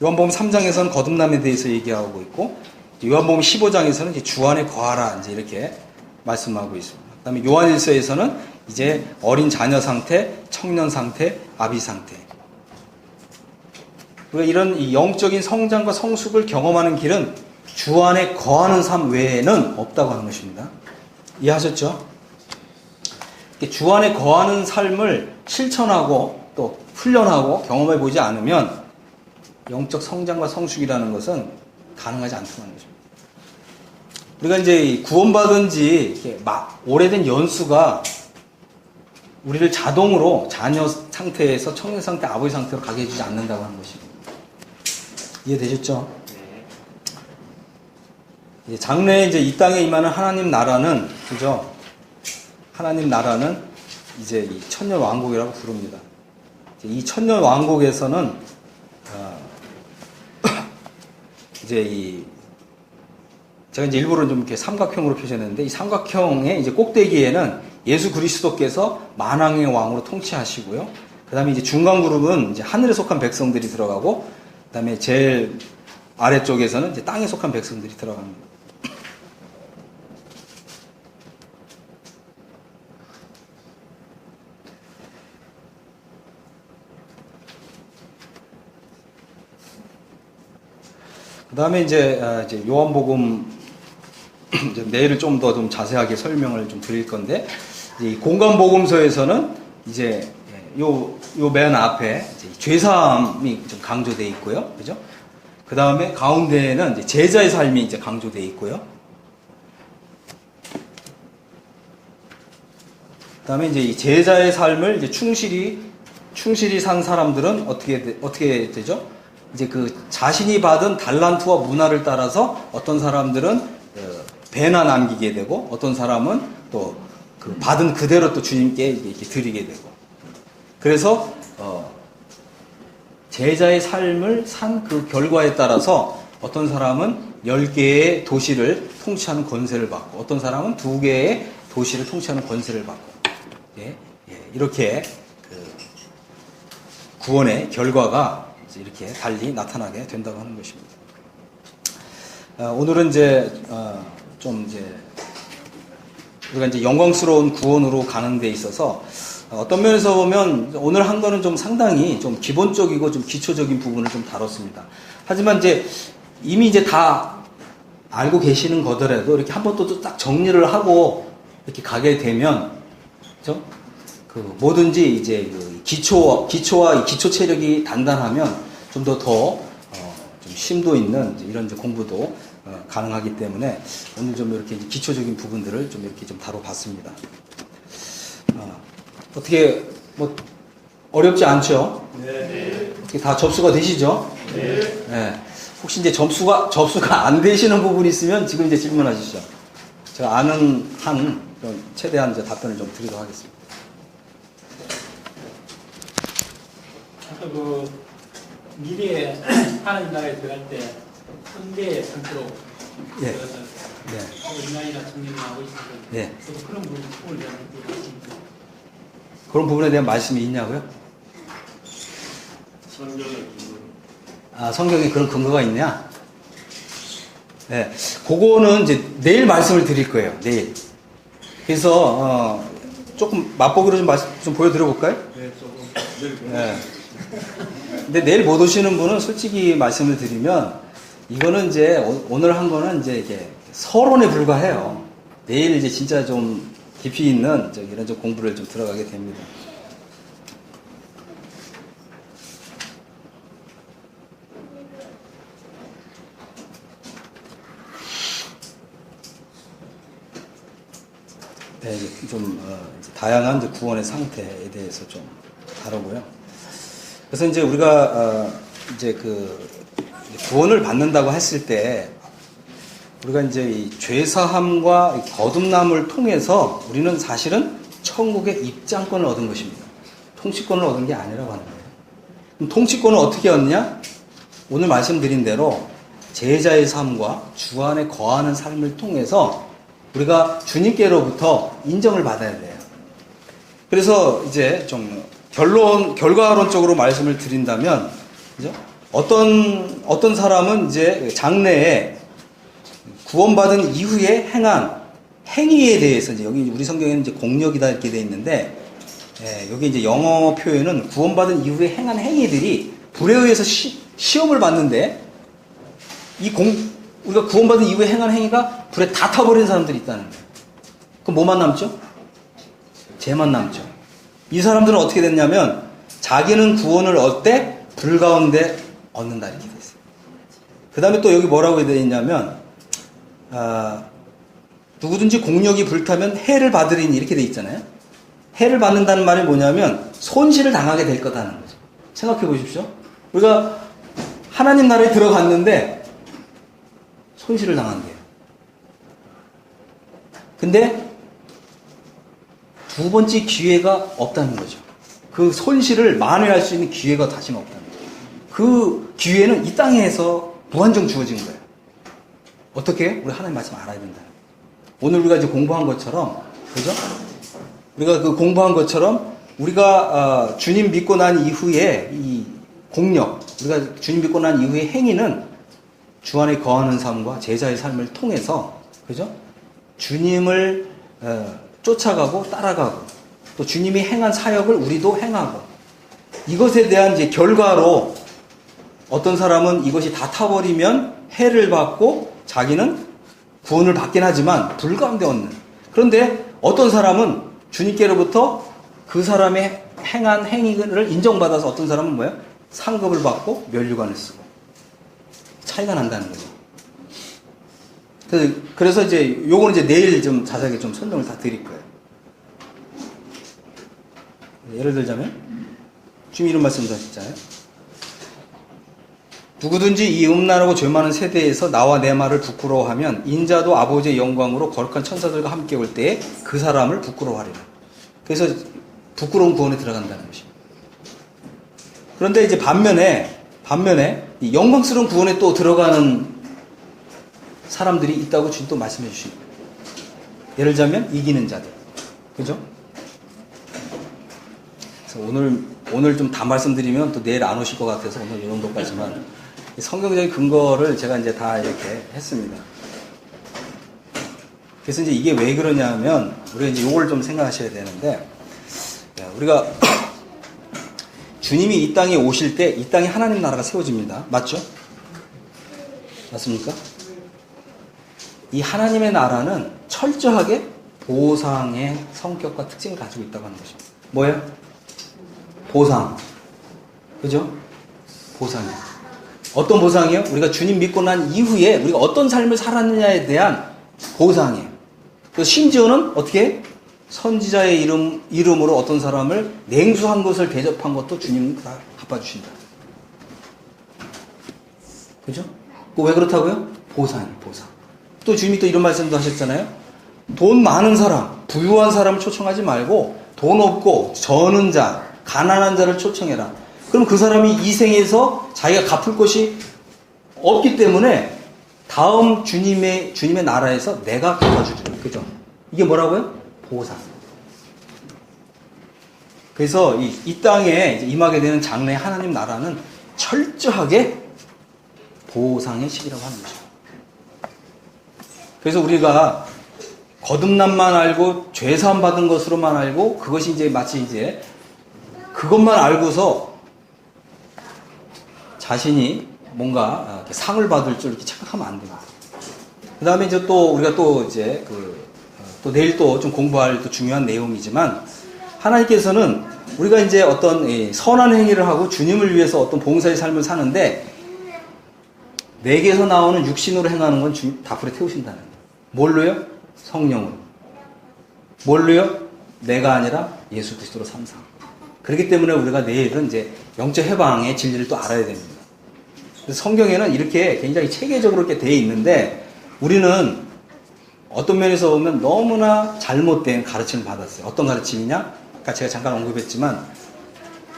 요한복음 3장에서는 거듭남에 대해서 얘기하고 있고, 요한복음 15장에서는 이제 주 안에 거하라 이제 이렇게 말씀하고 있습니다. 그다음에 요한일서에서는 이제 어린 자녀 상태, 청년 상태, 아비 상태. 그러니까 이런 이 영적인 성장과 성숙을 경험하는 길은 주 안에 거하는 삶 외에는 없다고 하는 것입니다. 이해하셨죠? 주 안에 거하는 삶을 실천하고 또 훈련하고 경험해 보지 않으면 영적 성장과 성숙이라는 것은 가능하지 않다는 것입니다. 우리가 이제 구원받은 지 오래된 연수가 우리를 자동으로 자녀 상태에서 청년 상태, 아버지 상태로 가게 해주지 않는다고 하는 것입니다. 이해되셨죠? 네. 장래에 이제 이 땅에 임하는 하나님 나라는, 그죠? 하나님 나라는 이제 이 천년 왕국이라고 부릅니다. 이 천년 왕국에서는 이제 제가 이제 일부러 좀 이렇게 삼각형으로 표시했는데, 이 삼각형의 이제 꼭대기에는 예수 그리스도께서 만왕의 왕으로 통치하시고요. 그 다음에 이제 중간 그룹은 이제 하늘에 속한 백성들이 들어가고, 그 다음에 제일 아래쪽에서는 이제 땅에 속한 백성들이 들어갑니다. 그 다음에 이제 요한복음 이제 내일을 좀 더 좀 자세하게 설명을 좀 드릴 건데, 이 공간복음서에서는 이제 요 맨 앞에 이제 죄사함이 좀 강조되어 있고요. 그죠? 그 다음에 가운데에는 이제 제자의 삶이 이제 강조되어 있고요. 그 다음에 이제 이 제자의 삶을 이제 충실히 산 사람들은 어떻게 되죠? 이제 그 자신이 받은 달란트와 문화를 따라서 어떤 사람들은 배나 남기게 되고, 어떤 사람은 또 그 받은 그대로 또 주님께 이렇게 드리게 되고. 그래서 제자의 삶을 산 그 결과에 따라서 어떤 사람은 10개의 도시를 통치하는 권세를 받고, 어떤 사람은 2개의 도시를 통치하는 권세를 받고, 이렇게 그 구원의 결과가 이렇게 달리 나타나게 된다고 하는 것입니다. 오늘은 우리가 이제 영광스러운 구원으로 가는 데 있어서 어떤 면에서 보면 오늘 한 거는 좀 상당히 좀 기본적이고 좀 기초적인 부분을 좀 다뤘습니다. 하지만 이미 다 알고 계시는 거더라도 이렇게 한 번 또 딱 정리를 하고 이렇게 가게 되면, 그죠? 뭐든지 이제 그 기초와 이 기초 체력이 단단하면 좀 좀 심도 있는 이런 공부도 가능하기 때문에 오늘 좀 이렇게 기초적인 부분들을 좀 이렇게 좀 다뤄봤습니다. 어떻게 어렵지 않죠? 네. 어떻게 다 접수가 되시죠? 네. 네. 혹시 이제 접수가 안 되시는 부분이 있으면 지금 이제 질문하시죠. 제가 아는 한 최대한 이제 답변을 좀 드리도록 하겠습니다. 아까 미래에 하나님 나라에 들어갈 때 현대의 상태로 예. 들어가서 네. 인간이나 청년이 나오고 있어서 네. 저도 그런 부분을 대한 얘기하십니다. 그런 부분에 대한 말씀이 있냐고요? 성경에 그런 근거가 있냐? 네. 그거는 이제 내일 말씀을 드릴 거예요. 내일. 그래서, 조금 맛보기로 좀 보여드려 볼까요? 네, 조금. 네. 근데 내일 못 오시는 분은 솔직히 말씀을 드리면, 이거는 오늘 한 거는 이게 서론에 불과해요. 내일 이제 진짜 좀 깊이 있는 이런 공부를 좀 들어가게 됩니다. 네, 좀 다양한 구원의 상태에 대해서 좀 다루고요. 그래서 이제 우리가 구원을 받는다고 했을 때 우리가 이 죄사함과 거듭남을 통해서 우리는 사실은 천국의 입장권을 얻은 것입니다. 통치권을 얻은 게 아니라고 하는 거예요. 그럼 통치권을 어떻게 얻냐? 오늘 말씀드린 대로 제자의 삶과 주 안에 거하는 삶을 통해서 우리가 주님께로부터 인정을 받아야 돼요. 그래서 이제 좀 결과론적으로 말씀을 드린다면, 그죠? 어떤 사람은 이제 장래에 구원받은 이후에 행한 행위에 대해서 여기 우리 성경에는 이제 공력이다 이렇게 되어 있는데, 여기 이제 영어 표현은 구원받은 이후에 행한 행위들이 불에 의해서 시험을 받는데, 우리가 구원받은 이후에 행한 행위가 불에 다 타버린 사람들이 있다는 거예요. 그럼 뭐만 남죠? 죄만 남죠. 이 사람들은 어떻게 됐냐면, 자기는 구원을 얻되 불 가운데 얻는다 이렇게 됐어요. 그 다음에 또 여기 뭐라고 되어 있냐면, 누구든지 공력이 불타면 해를 받으리니 이렇게 되어 있잖아요. 해를 받는다는 말이 뭐냐면 손실을 당하게 될 거다는 거죠. 생각해 보십시오. 우리가 하나님 나라에 들어갔는데 손실을 당한대요. 근데 두 번째 기회가 없다는 거죠. 그 손실을 만회할 수 있는 기회가 다시는 없다는 거죠. 그 기회는 이 땅에서 무한정 주어진 거예요. 어떻게? 우리 하나님 말씀 알아야 된다. 오늘 우리가 이제 공부한 것처럼, 그죠? 우리가 그 공부한 것처럼 우리가 주님 믿고 난 이후에 이 공력, 우리가 주님 믿고 난 이후의 행위는 주 안에 거하는 삶과 제자의 삶을 통해서, 그죠? 주님을 쫓아가고 따라가고, 또 주님이 행한 사역을 우리도 행하고, 이것에 대한 이제 결과로 어떤 사람은 이것이 다 타버리면 해를 받고 자기는 구원을 받긴 하지만 불 가운데 얻는. 그런데 어떤 사람은 주님께로부터 그 사람의 행한 행위를 인정받아서 어떤 사람은 뭐야? 상급을 받고 면류관을 쓰고. 차이가 난다는 거죠. 그래서 이제 요거는 이제 내일 좀 자세하게 좀 설명을 다 드릴 거예요. 예를 들자면 주님 이런 말씀도 하셨잖아요. 누구든지 이 음란하고 죄 많은 세대에서 나와 내 말을 부끄러워하면 인자도 아버지의 영광으로 거룩한 천사들과 함께 올 때에 그 사람을 부끄러워하리라. 그래서 부끄러운 구원에 들어간다는 것입니다. 그런데 이제 반면에 이 영광스러운 구원에 또 들어가는 사람들이 있다고 주님 또 말씀해 주십니다. 예를 들자면 이기는 자들. 그죠? 그래서 오늘 좀 다 말씀드리면 또 내일 안 오실 것 같아서 오늘 이 정도까지만 성경적인 근거를 제가 이제 다 이렇게 했습니다. 그래서 이제 이게 왜 그러냐면 우리가 이제 요걸 좀 생각하셔야 되는데 우리가 주님이 이 땅에 오실 때 이 땅에 하나님 나라가 세워집니다. 맞죠? 맞습니까? 이 하나님의 나라는 철저하게 보상의 성격과 특징을 가지고 있다고 하는 것입니다. 뭐예요? 보상. 그죠? 보상이에요. 어떤 보상이요? 우리가 주님 믿고 난 이후에 우리가 어떤 삶을 살았느냐에 대한 보상이에요. 또 심지어는 어떻게? 선지자의 이름으로 어떤 사람을 냉수한 것을 대접한 것도 주님 다 갚아주신다. 그죠? 왜 그렇다고요? 보상이에요, 보상. 또 주님이 또 이런 말씀도 하셨잖아요. 돈 많은 사람, 부유한 사람을 초청하지 말고 돈 없고 저는 자, 가난한 자를 초청해라. 그럼 그 사람이 이 생에서 자기가 갚을 것이 없기 때문에 다음 주님의 나라에서 내가 갚아주리라. 그죠? 이게 뭐라고요? 보상. 그래서 이 땅에 이제 임하게 되는 장래 하나님 나라는 철저하게 보상의 시기라고 하는 거죠. 그래서 우리가 거듭남만 알고 죄사함 받은 것으로만 알고 그것이 이제 마치 이제 그것만 알고서 자신이 뭔가 상을 받을 줄 이렇게 착각하면 안 됩니다. 그 다음에 이제 또 우리가 또 이제 또 내일 또 좀 공부할 또 중요한 내용이지만 하나님께서는 우리가 이제 어떤 선한 행위를 하고 주님을 위해서 어떤 봉사의 삶을 사는데 내게서 나오는 육신으로 행하는 건 주님 다 불에 태우신다는 거예요. 뭘로요? 성령으로. 뭘로요? 내가 아니라 예수 그리스도로 삼사. 그렇기 때문에 우리가 내일은 이제 영적 해방의 진리를 또 알아야 됩니다. 그래서 성경에는 이렇게 굉장히 체계적으로 이렇게 되어 있는데 우리는 어떤 면에서 보면 너무나 잘못된 가르침을 받았어요. 어떤 가르침이냐? 아까 제가 잠깐 언급했지만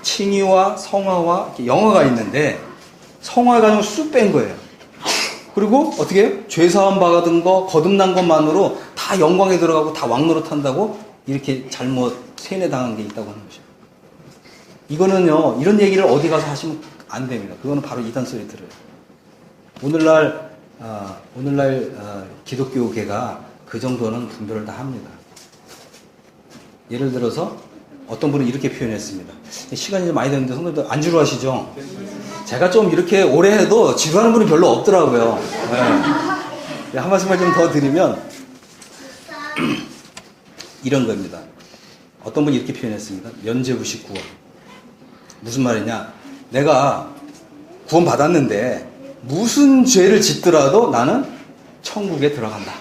칭의와 성화와 이렇게 영화가 있는데 성화 가지고 쑥 뺀 거예요. 그리고 어떻게 해요? 죄사함 받은 거, 거듭난 것만으로 다 영광에 들어가고 다 왕노릇 한다고 이렇게 잘못 세뇌당한 게 있다고 하는 거죠. 이거는요, 이런 얘기를 어디 가서 하시면 안 됩니다. 그거는 바로 이단 소리 들어요. 오늘날 기독교계가 그 정도는 분별을 다 합니다. 예를 들어서 어떤 분은 이렇게 표현했습니다. 시간이 좀 많이 됐는데 성도님들 안 지루하시죠? 제가 좀 이렇게 오래 해도 지루하는 분이 별로 없더라고요. 네. 한 말씀만 좀 더 드리면 이런 겁니다. 어떤 분이 이렇게 표현했습니다. 면죄부식 구원. 무슨 말이냐? 내가 구원 받았는데 무슨 죄를 짓더라도 나는 천국에 들어간다.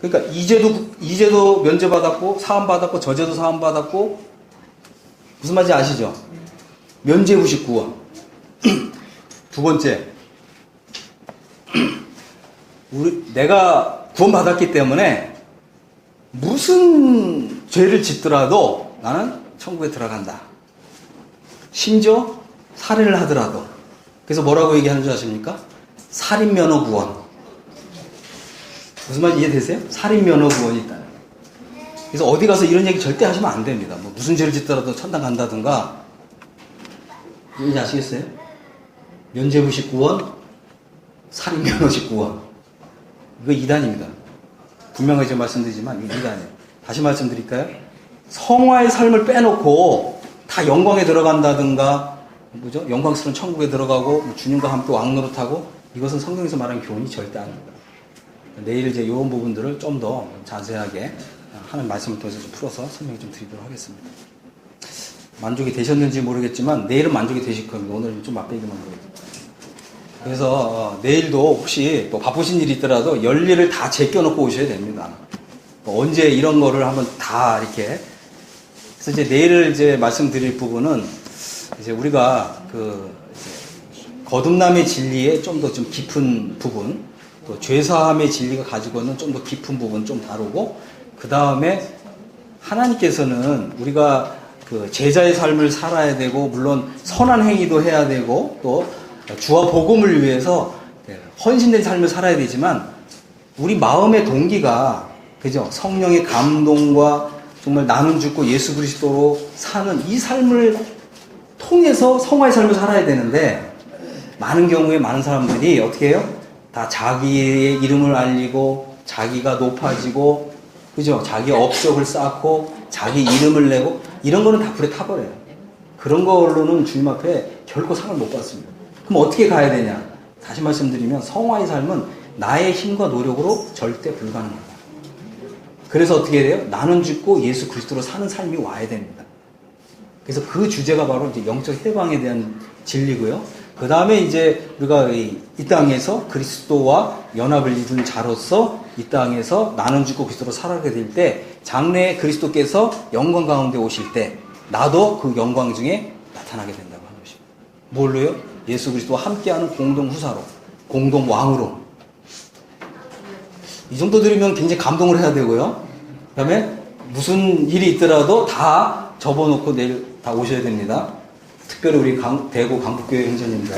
그러니까 이제도 면죄받았고 사함받았고 저죄도 사함받았고 무슨 말인지 아시죠? 면죄부식 구원. 두 번째, 내가 구원받았기 때문에 무슨 죄를 짓더라도 나는 천국에 들어간다. 심지어 살인을 하더라도. 그래서 뭐라고 얘기하는 줄 아십니까? 살인면허 구원. 무슨 말인지 이해되세요? 살인면허 구원이 있다. 그래서 어디 가서 이런 얘기 절대 하시면 안 됩니다. 뭐 무슨 죄를 짓더라도 천당 간다든가. 이해지 아시겠어요? 면죄부식 구원, 살인면허직 구원. 이거 이단입니다. 분명하게 말씀드리지만 이거 이단이에요. 다시 말씀드릴까요? 성화의 삶을 빼놓고 다 영광에 들어간다든가, 뭐죠? 영광스러운 천국에 들어가고 주님과 함께 왕노릇하고, 이것은 성경에서 말하는 교훈이 절대 아닙니다. 내일 이제 이런 부분들을 좀 더 자세하게 하는 말씀을 통해서 좀 풀어서 설명을 좀 드리도록 하겠습니다. 만족이 되셨는지 모르겠지만 내일은 만족이 되실 겁니다. 오늘은 좀 맛배기만 보여요. 그래서 내일도 혹시 또 바쁘신 일이 있더라도 열일을 다 제껴놓고 오셔야 됩니다. 언제 이런 거를 한번 다 이렇게. 그래서 이제 내일을 이제 말씀드릴 부분은 이제 우리가 이제 거듭남의 진리에 좀 더 좀 깊은 부분, 또 죄사함의 진리가 가지고 있는 좀 더 깊은 부분 좀 다루고, 그 다음에 하나님께서는 우리가 그 제자의 삶을 살아야 되고, 물론 선한 행위도 해야 되고, 또 주와 복음을 위해서 헌신된 삶을 살아야 되지만, 우리 마음의 동기가, 그죠? 성령의 감동과 정말 나는 죽고 예수 그리스도로 사는 이 삶을 통해서 성화의 삶을 살아야 되는데, 많은 경우에 많은 사람들이 어떻게 해요? 다 자기의 이름을 알리고, 자기가 높아지고, 그죠? 자기 업적을 쌓고, 자기 이름을 내고, 이런 거는 다 불에 타버려요. 그런 걸로는 주님 앞에 결코 상을 못 받습니다. 그럼 어떻게 가야 되냐? 다시 말씀드리면 성화의 삶은 나의 힘과 노력으로 절대 불가능합니다. 그래서 어떻게 돼요? 나는 죽고 예수 그리스도로 사는 삶이 와야 됩니다. 그래서 그 주제가 바로 이제 영적 해방에 대한 진리고요. 그 다음에 이제 우리가 이 땅에서 그리스도와 연합을 이룬 자로서 이 땅에서 나는 죽고 그리스도로 살아가게 될 때, 장래에 그리스도께서 영광 가운데 오실 때 나도 그 영광 중에 나타나게 된다고 하는 것입니다. 뭘로요? 예수 그리스도와 함께하는 공동 후사로, 공동 왕으로. 이 정도 들으면 굉장히 감동을 해야 되고요. 그 다음에 무슨 일이 있더라도 다 접어놓고 내일 다 오셔야 됩니다. 특별히 우리 대구 강북교회 형제님들,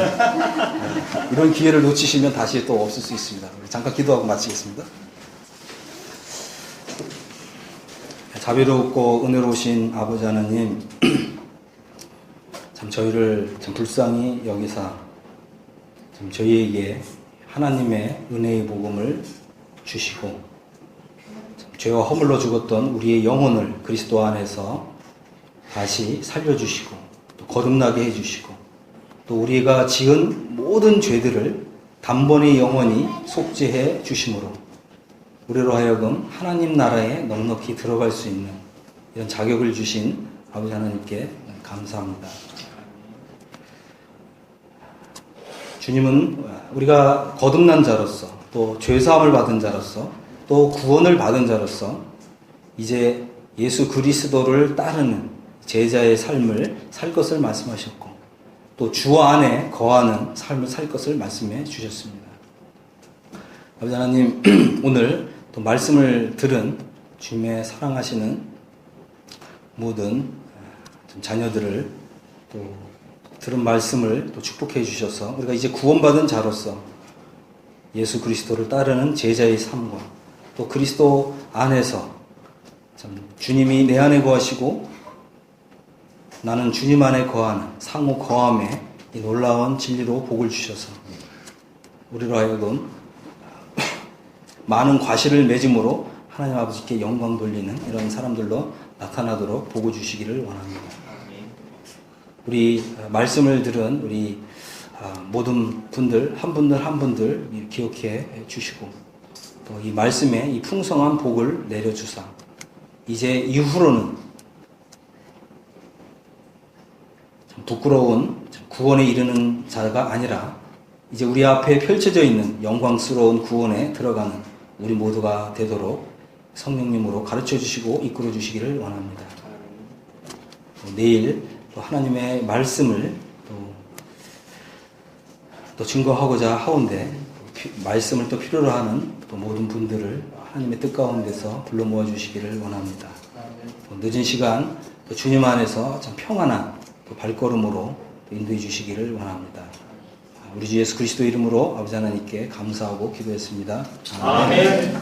이런 기회를 놓치시면 다시 또 없을 수 있습니다. 잠깐 기도하고 마치겠습니다. 자비롭고 은혜로우신 아버지 하나님, 참 저희를 참 불쌍히 여기사 참 저희에게 하나님의 은혜의 복음을 주시고, 참 죄와 허물로 죽었던 우리의 영혼을 그리스도 안에서 다시 살려주시고, 또 거듭나게 해주시고, 또 우리가 지은 모든 죄들을 단번에 영원히 속죄해 주심으로 우리로 하여금 하나님 나라에 넉넉히 들어갈 수 있는 이런 자격을 주신 아버지 하나님께 감사합니다. 주님은 우리가 거듭난 자로서, 또 죄사함을 받은 자로서, 또 구원을 받은 자로서 이제 예수 그리스도를 따르는 제자의 삶을 살 것을 말씀하셨고, 또 주 안에 거하는 삶을 살 것을 말씀해 주셨습니다. 아버지 하나님, 오늘 또 말씀을 들은 주님의 사랑하시는 모든 자녀들을 또 들은 말씀을 또 축복해 주셔서 우리가 이제 구원받은 자로서 예수 그리스도를 따르는 제자의 삶과, 또 그리스도 안에서 참 주님이 내 안에 거하시고 나는 주님 안에 거하는 상호 거함에 이 놀라운 진리로 복을 주셔서 우리로 하여금 많은 과실을 맺음으로 하나님 아버지께 영광 돌리는 이런 사람들로 나타나도록 복을 주시기를 원합니다. 우리 말씀을 들은 우리 모든 분들 한 분들 기억해 주시고, 또 이 말씀에 이 풍성한 복을 내려주사 이제 이후로는 참 부끄러운 구원에 이르는 자가 아니라 이제 우리 앞에 펼쳐져 있는 영광스러운 구원에 들어가는 우리 모두가 되도록 성령님으로 가르쳐 주시고 이끌어 주시기를 원합니다. 내일 또 하나님의 말씀을 또 증거하고자 하온데, 말씀을 또 필요로 하는 또 모든 분들을 하나님의 뜻 가운데서 불러 모아 주시기를 원합니다. 또 늦은 시간 또 주님 안에서 참 평안한 또 발걸음으로 또 인도해 주시기를 원합니다. 우리 주 예수 그리스도 이름으로 아버지 하나님께 감사하고 기도했습니다. 아멘.